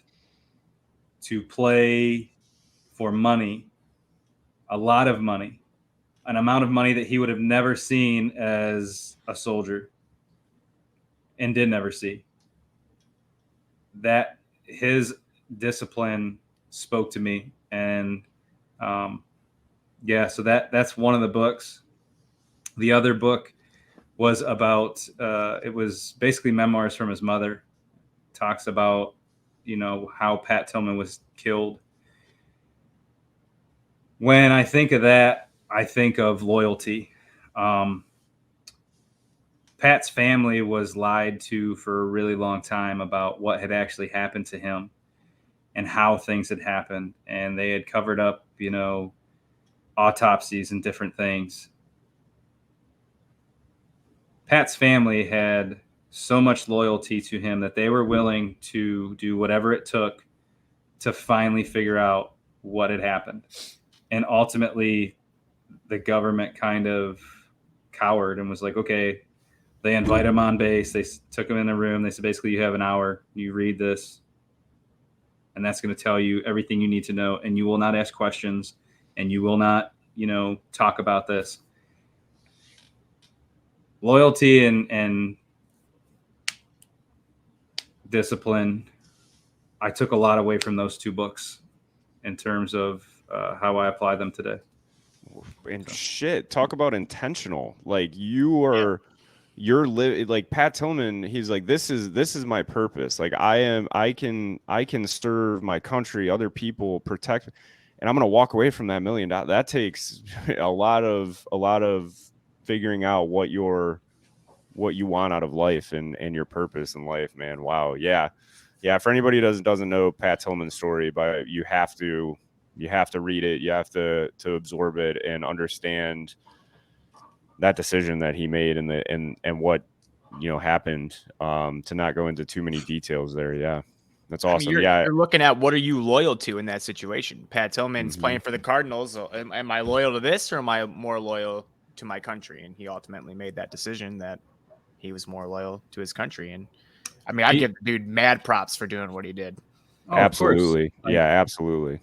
to play for money, a lot of money, an amount of money that he would have never seen as a soldier and did never see. That his discipline spoke to me. And so that's one of the books. The other book was about, it was basically memoirs from his mother. Talks about, how Pat Tillman was killed. When I think of that, I think of loyalty. Pat's family was lied to for a really long time about what had actually happened to him and how things had happened. And they had covered up, autopsies and different things. Pat's family had so much loyalty to him that they were willing to do whatever it took to finally figure out what had happened. And ultimately, the government kind of cowered and was like, okay, they invite him on base. They took him in a room. They said, basically, you have an hour. You read this, and that's going to tell you everything you need to know. And you will not ask questions, and you will not, talk about this. Loyalty and discipline, I took a lot away from those two books in terms of how I apply them today. And shit, talk about intentional. Like you're like Pat Tillman. He's like, this is my purpose. Like I can serve my country, other people, protect, and I'm gonna walk away from that $1 million. That takes a lot of figuring out what you want out of life and your purpose in life, man. Wow. Yeah. For anybody who doesn't know Pat Tillman's story, but you have to read it. You have to absorb it and understand that decision that he made and what, happened, to not go into too many details there. Yeah. That's awesome. You're looking at what are you loyal to in that situation? Pat Tillman's playing for the Cardinals. So am I loyal to this or am I more loyal to my country? And he ultimately made that decision that he was more loyal to his country. And I mean, I give the dude mad props for doing what he did. Oh, of course. Absolutely. Like, Yeah, absolutely.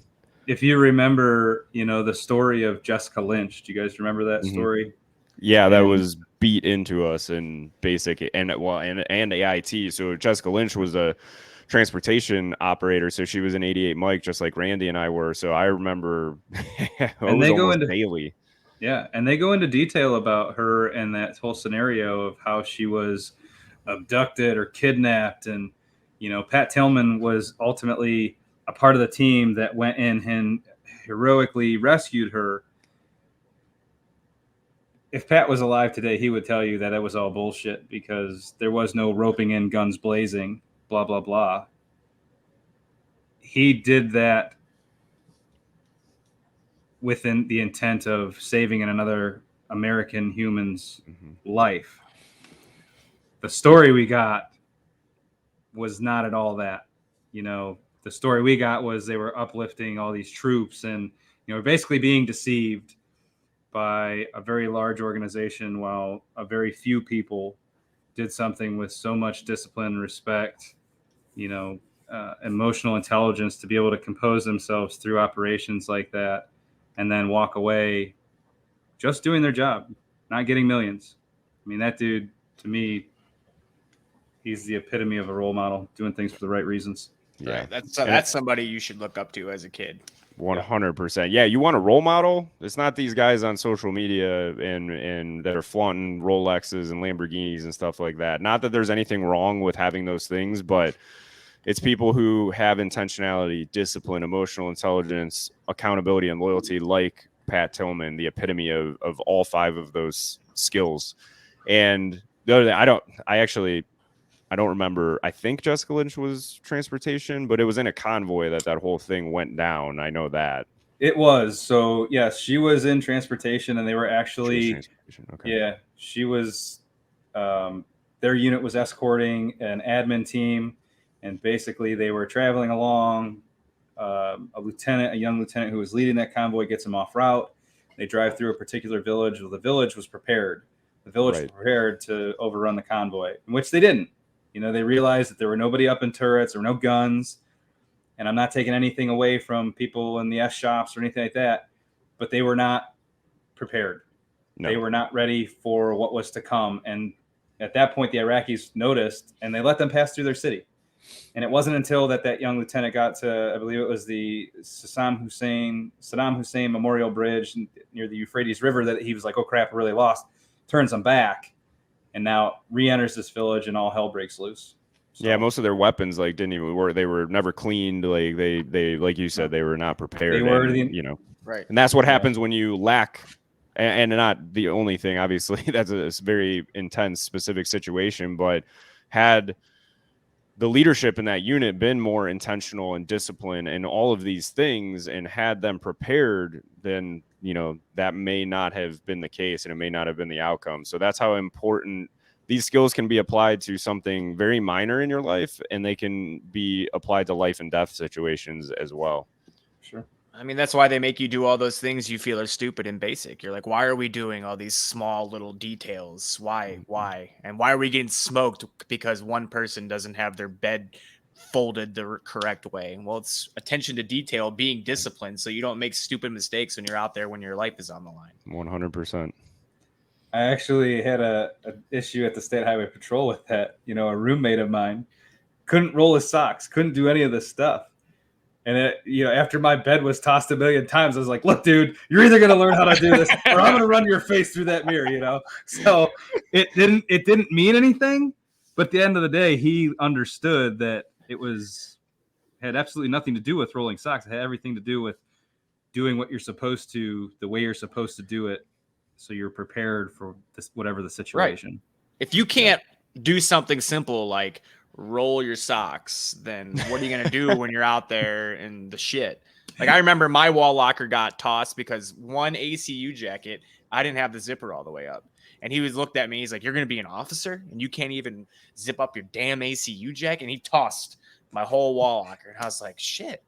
if you remember, the story of Jessica Lynch, do you guys remember that story? Yeah, that was beat into us in basic and AIT. So Jessica Lynch was a transportation operator, so she was an 88 Mike, just like Randy and I were. So I remember it And was they go almost into daily. Yeah, and they go into detail about her and that whole scenario of how she was abducted or kidnapped. And, Pat Tillman was ultimately a part of the team that went in and heroically rescued her. If Pat was alive today, he would tell you that it was all bullshit because there was no roping in, guns blazing, blah, blah, blah. He did that within the intent of saving another American human's life. The story we got was not at all that. The story we got was they were uplifting all these troops and, basically being deceived by a very large organization while a very few people did something with so much discipline and respect, emotional intelligence to be able to compose themselves through operations like that and then walk away just doing their job, not getting millions. I mean, that dude, to me, he's the epitome of a role model, doing things for the right reasons. Yeah, Right. That's somebody you should look up to as a kid. 100%. Yeah, you want a role model? It's not these guys on social media and that are flaunting Rolexes and Lamborghinis and stuff like that. Not that there's anything wrong with having those things, but it's people who have intentionality, discipline, emotional intelligence, accountability, and loyalty, like Pat Tillman, the epitome of all 5 of those skills. And the other thing, I don't remember. I think Jessica Lynch was transportation, but it was in a convoy that whole thing went down. I know that. It was. So, yes, she was in transportation, and they were actually, okay. Yeah, she was, their unit was escorting an admin team, and basically they were traveling along. A young lieutenant who was leading that convoy gets them off route. They drive through a particular village. Well, the village was prepared. The village was prepared to overrun the convoy, in which they didn't. They realized that there were nobody up in turrets, there were no guns, and I'm not taking anything away from people in the S shops or anything like that, but they were not prepared. No. They were not ready for what was to come. And at that point, the Iraqis noticed, and they let them pass through their city. And it wasn't until that young lieutenant got to, I believe it was the Saddam Hussein Memorial Bridge near the Euphrates River, that he was like, oh crap, we're really lost, turns them back. And now re-enters this village, and all hell breaks loose. So, yeah, most of their weapons didn't even work. They were never cleaned. They like you said, they were not prepared. They were, right. And that's what happens when you lack. And not the only thing, obviously, that's a very intense, specific situation. But had the leadership in that unit been more intentional and disciplined and all of these things, and had them prepared, then that may not have been the case, and it may not have been the outcome. So that's how important these skills can be applied to something very minor in your life, and they can be applied to life and death situations as well. Sure. I mean, that's why they make you do all those things you feel are stupid and basic. You're like, why are we doing all these small little details? Why? And why are we getting smoked because one person doesn't have their bed folded the correct way? Well, it's attention to detail, being disciplined, so you don't make stupid mistakes when you're out there when your life is on the line. 100%. I actually had a issue at the State Highway Patrol with that. A roommate of mine couldn't roll his socks, couldn't do any of this stuff. And after my bed was tossed a million times, I was like, look, dude, you're either going to learn how to do this or I'm going to run your face through that mirror, So it didn't mean anything. But at the end of the day, he understood that it had absolutely nothing to do with rolling socks. It had everything to do with doing what you're supposed to, the way you're supposed to do it, so you're prepared for this, whatever the situation. Right. If you can't do something simple like roll your socks, then what are you going to do when you're out there in the shit? Like, I remember my wall locker got tossed because one ACU jacket, I didn't have the zipper all the way up. And he looked at me, he's like, you're going to be an officer and you can't even zip up your damn ACU jacket? And he tossed my whole wall locker. And I was like, shit,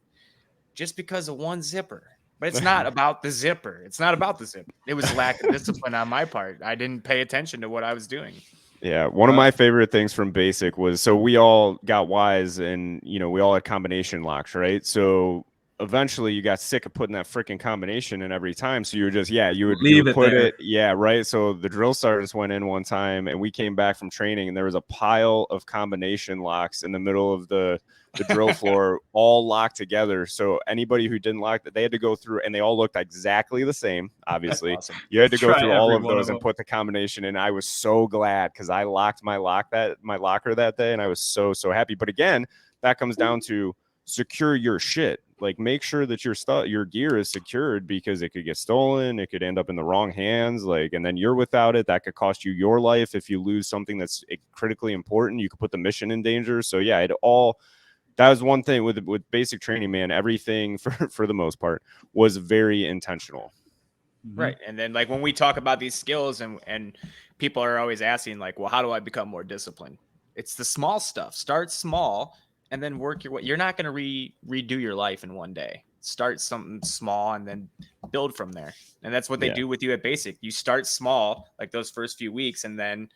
just because of one zipper. But it's not about the zipper. It's not about the zipper. It was lack of discipline on my part. I didn't pay attention to what I was doing. Yeah, one of my favorite things from basic was, so we all got wise and, you know, we all had combination locks, right? So eventually you got sick of putting that freaking combination in every time. So you were just, you would put it. Yeah, right. So the drill sergeants went in one time and we came back from training and there was a pile of combination locks in the middle of the drill floor, all locked together. So anybody who didn't lock that, they had to go through, and they all looked exactly the same. Obviously, Awesome. you had to go Try through all every of one those of and them. put the combination in. I was so glad because I locked my locker that day, and I was so happy. But again, that comes down to secure your shit. Like, make sure that your gear is secured, because it could get stolen, it could end up in the wrong hands, like, and then you're without it. That could cost you your life. If you lose something that's critically important, you could put the mission in danger. So yeah, that was one thing with basic training, man. Everything for the most part was very intentional. Right. And then, like, when we talk about these skills and people are always asking, like, well, how do I become more disciplined? It's the small stuff. Start small and then work your way. You're not going to redo your life in one day. Start something small and then build from there. And that's what they do with you at basic. You start small, like those first few weeks, and then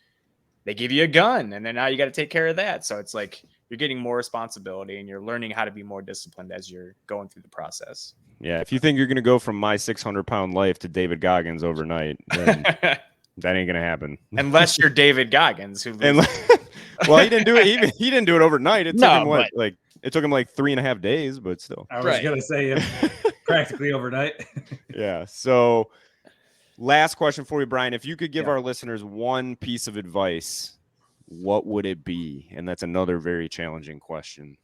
they give you a gun, and then now you got to take care of that. So it's like you're getting more responsibility and you're learning how to be more disciplined as you're going through the process. Yeah, if you think you're going to go from my 600-pound life to David Goggins overnight, then that ain't going to happen. Unless you're David Goggins, well, he didn't do it. He didn't do it overnight. It took him it took him like 3.5 days, but still. I was gonna say practically overnight. Yeah. So, last question for you, Brian. If you could give our listeners one piece of advice, what would it be? And that's another very challenging question.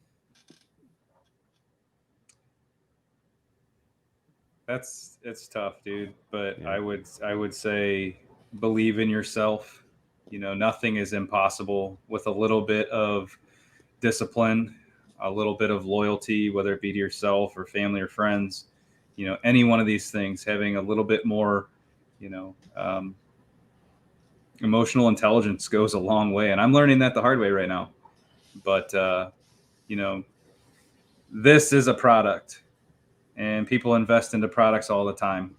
It's tough, dude. But I would say believe in yourself. You know, nothing is impossible with a little bit of discipline, a little bit of loyalty, whether it be to yourself or family or friends. You know, any one of these things, having a little bit more, emotional intelligence goes a long way. And I'm learning that the hard way right now. But, this is a product. And people invest into products all the time,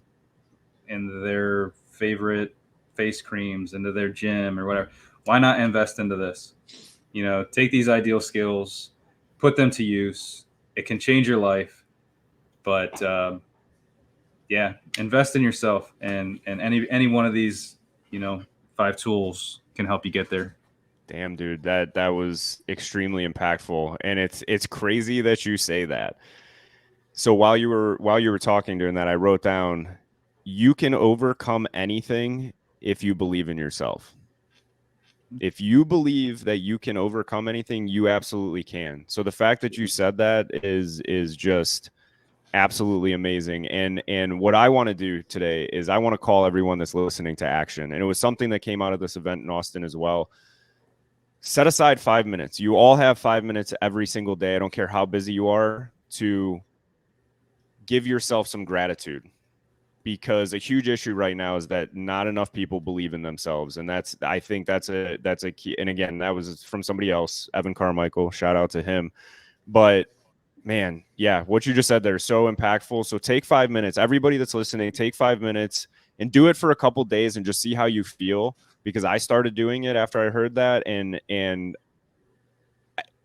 into their favorite face creams, into their gym or whatever. Why not invest into this? You know, take these ideal skills, put them to use. It can change your life. But invest in yourself, and any one of these, 5 tools can help you get there. Damn, dude, that was extremely impactful, and it's crazy that you say that. So while you were talking during that, I wrote down, you can overcome anything if you believe in yourself. If you believe that you can overcome anything, you absolutely can. So the fact that you said that is just absolutely amazing. And what I want to do today is I want to call everyone that's listening to action. And it was something that came out of this event in Austin as well. Set aside 5 minutes. You all have 5 minutes every single day. I don't care how busy you are, to give yourself some gratitude, because a huge issue right now is that not enough people believe in themselves. And I think that's a key. And again, that was from somebody else, Evan Carmichael, shout out to him. But man, yeah, what you just said there is so impactful. So take 5 minutes, everybody that's listening, take 5 minutes and do it for a couple days and just see how you feel. Because I started doing it after I heard that, and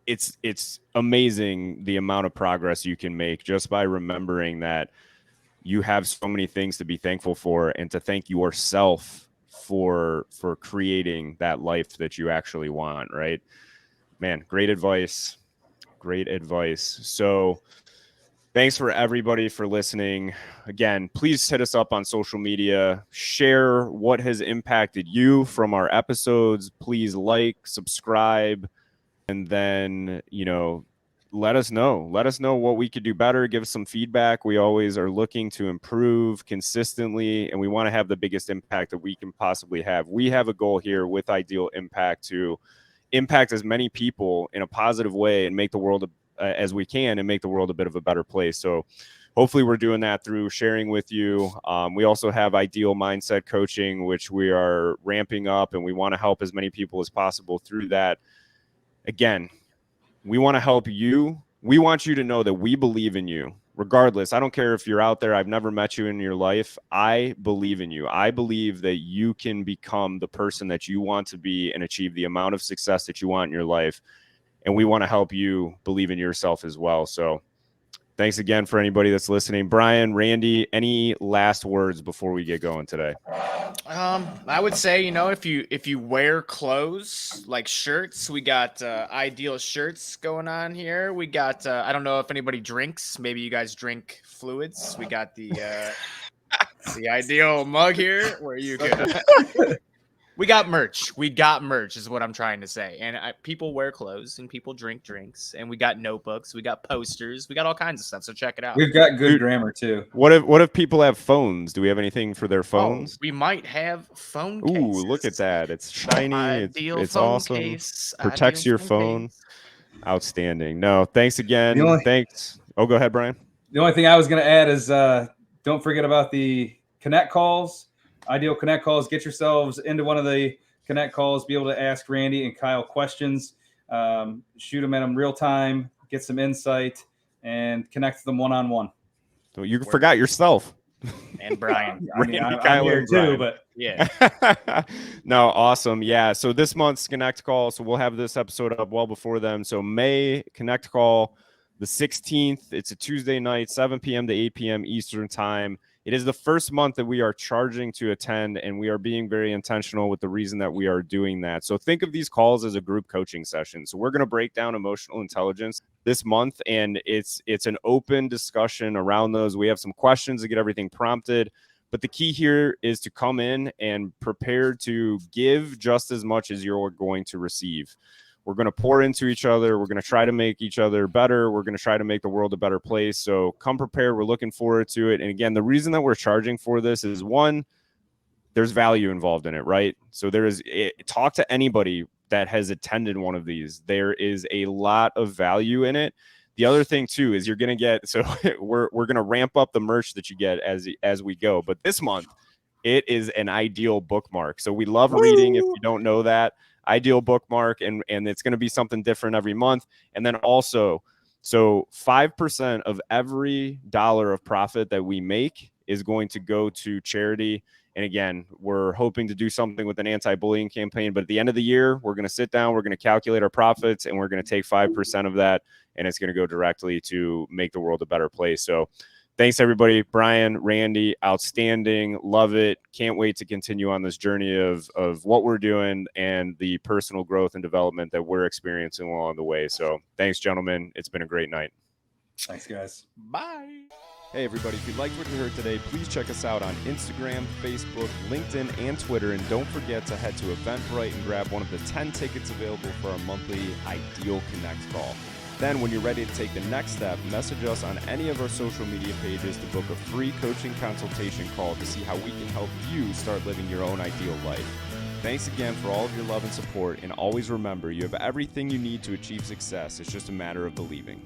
it's amazing the amount of progress you can make just by remembering that you have so many things to be thankful for, and to thank yourself for creating that life that you actually want, right? Man, great advice. Great advice. So thanks for everybody for listening. Again, please hit us up on social media. Share what has impacted you from our episodes. Please like, subscribe, and then, let us know. Let us know what we could do better. Give us some feedback. We always are looking to improve consistently, and we want to have the biggest impact that we can possibly have. We have a goal here with Ideal Impact to impact as many people in a positive way and make the world as we can, and make the world a bit of a better place. So hopefully we're doing that through sharing with you. We also have Ideal Mindset Coaching, which we are ramping up, and we want to help as many people as possible through that. Again, we want to help you. We want you to know that we believe in you. regardless, I don't care if you're out there, I've never met you in your life. I believe in you. I believe that you can become the person that you want to be and achieve the amount of success that you want in your life. And we want to help you believe in yourself as well. So thanks again for anybody that's listening. Brian, Randy, any last words before we get going today? I would say, if you wear clothes like shirts, we got ideal shirts going on here. We got I don't know if anybody drinks. Maybe you guys drink fluids. We got the ideal mug here where you can. We got merch. We got merch is what I'm trying to say. And people wear clothes and people drink drinks. And we got notebooks. We got posters. We got all kinds of stuff. So check it out. We've got good grammar too. What if people have phones? Do we have anything for their phones? Oh, we might have phone cases. Ooh, look at that. It's shiny. It's awesome. Case. Protects your phone. Case. Outstanding. No, thanks again. Thanks. Oh, go ahead, Brian. The only thing I was going to add is don't forget about the Connect calls. Ideal Connect calls. Get yourselves into one of the Connect calls. Be able to ask Randy and Kyle questions. Shoot them at them real time. Get some insight and connect them one-on-one. So you forgot yourself. And Brian. I'm here too, but yeah. No, awesome. Yeah. So this month's Connect call. So we'll have this episode up well before them. So May Connect call, the 16th. It's a Tuesday night, 7 p.m. to 8 p.m. Eastern time. It is the first month that we are charging to attend, and we are being very intentional with the reason that we are doing that. So think of these calls as a group coaching session. So we're going to break down emotional intelligence this month, and it's an open discussion around those. We have some questions to get everything prompted, but the key here is to come in and prepare to give just as much as you're going to receive. We're going to pour into each other. We're going to try to make each other better. We're going to try to make the world a better place. So come prepared. We're looking forward to it. And again, the reason that we're charging for this is, one, there's value involved in it, right? So talk to anybody that has attended one of these. There is a lot of value in it. The other thing too is you're going to get, so we're going to ramp up the merch that you get as we go. But this month, it is an ideal bookmark. So we love reading. If you don't know that, ideal bookmark, and it's going to be something different every month. And then also, so 5% of every dollar of profit that we make is going to go to charity. And again, we're hoping to do something with an anti-bullying campaign, but at the end of the year, we're going to sit down, we're going to calculate our profits, and we're going to take 5% of that, and it's going to go directly to make the world a better place. So thanks, everybody. Brian, Randy, outstanding. Love it. Can't wait to continue on this journey of what we're doing and the personal growth and development that we're experiencing along the way. So thanks, gentlemen. It's been a great night. Thanks, guys. Bye. Hey, everybody. If you liked what you heard today, please check us out on Instagram, Facebook, LinkedIn, and Twitter. And don't forget to head to Eventbrite and grab one of the 10 tickets available for our monthly Ideal Connect call. Then when you're ready to take the next step, message us on any of our social media pages to book a free coaching consultation call to see how we can help you start living your own ideal life. Thanks again for all of your love and support, and always remember, you have everything you need to achieve success. It's just a matter of believing.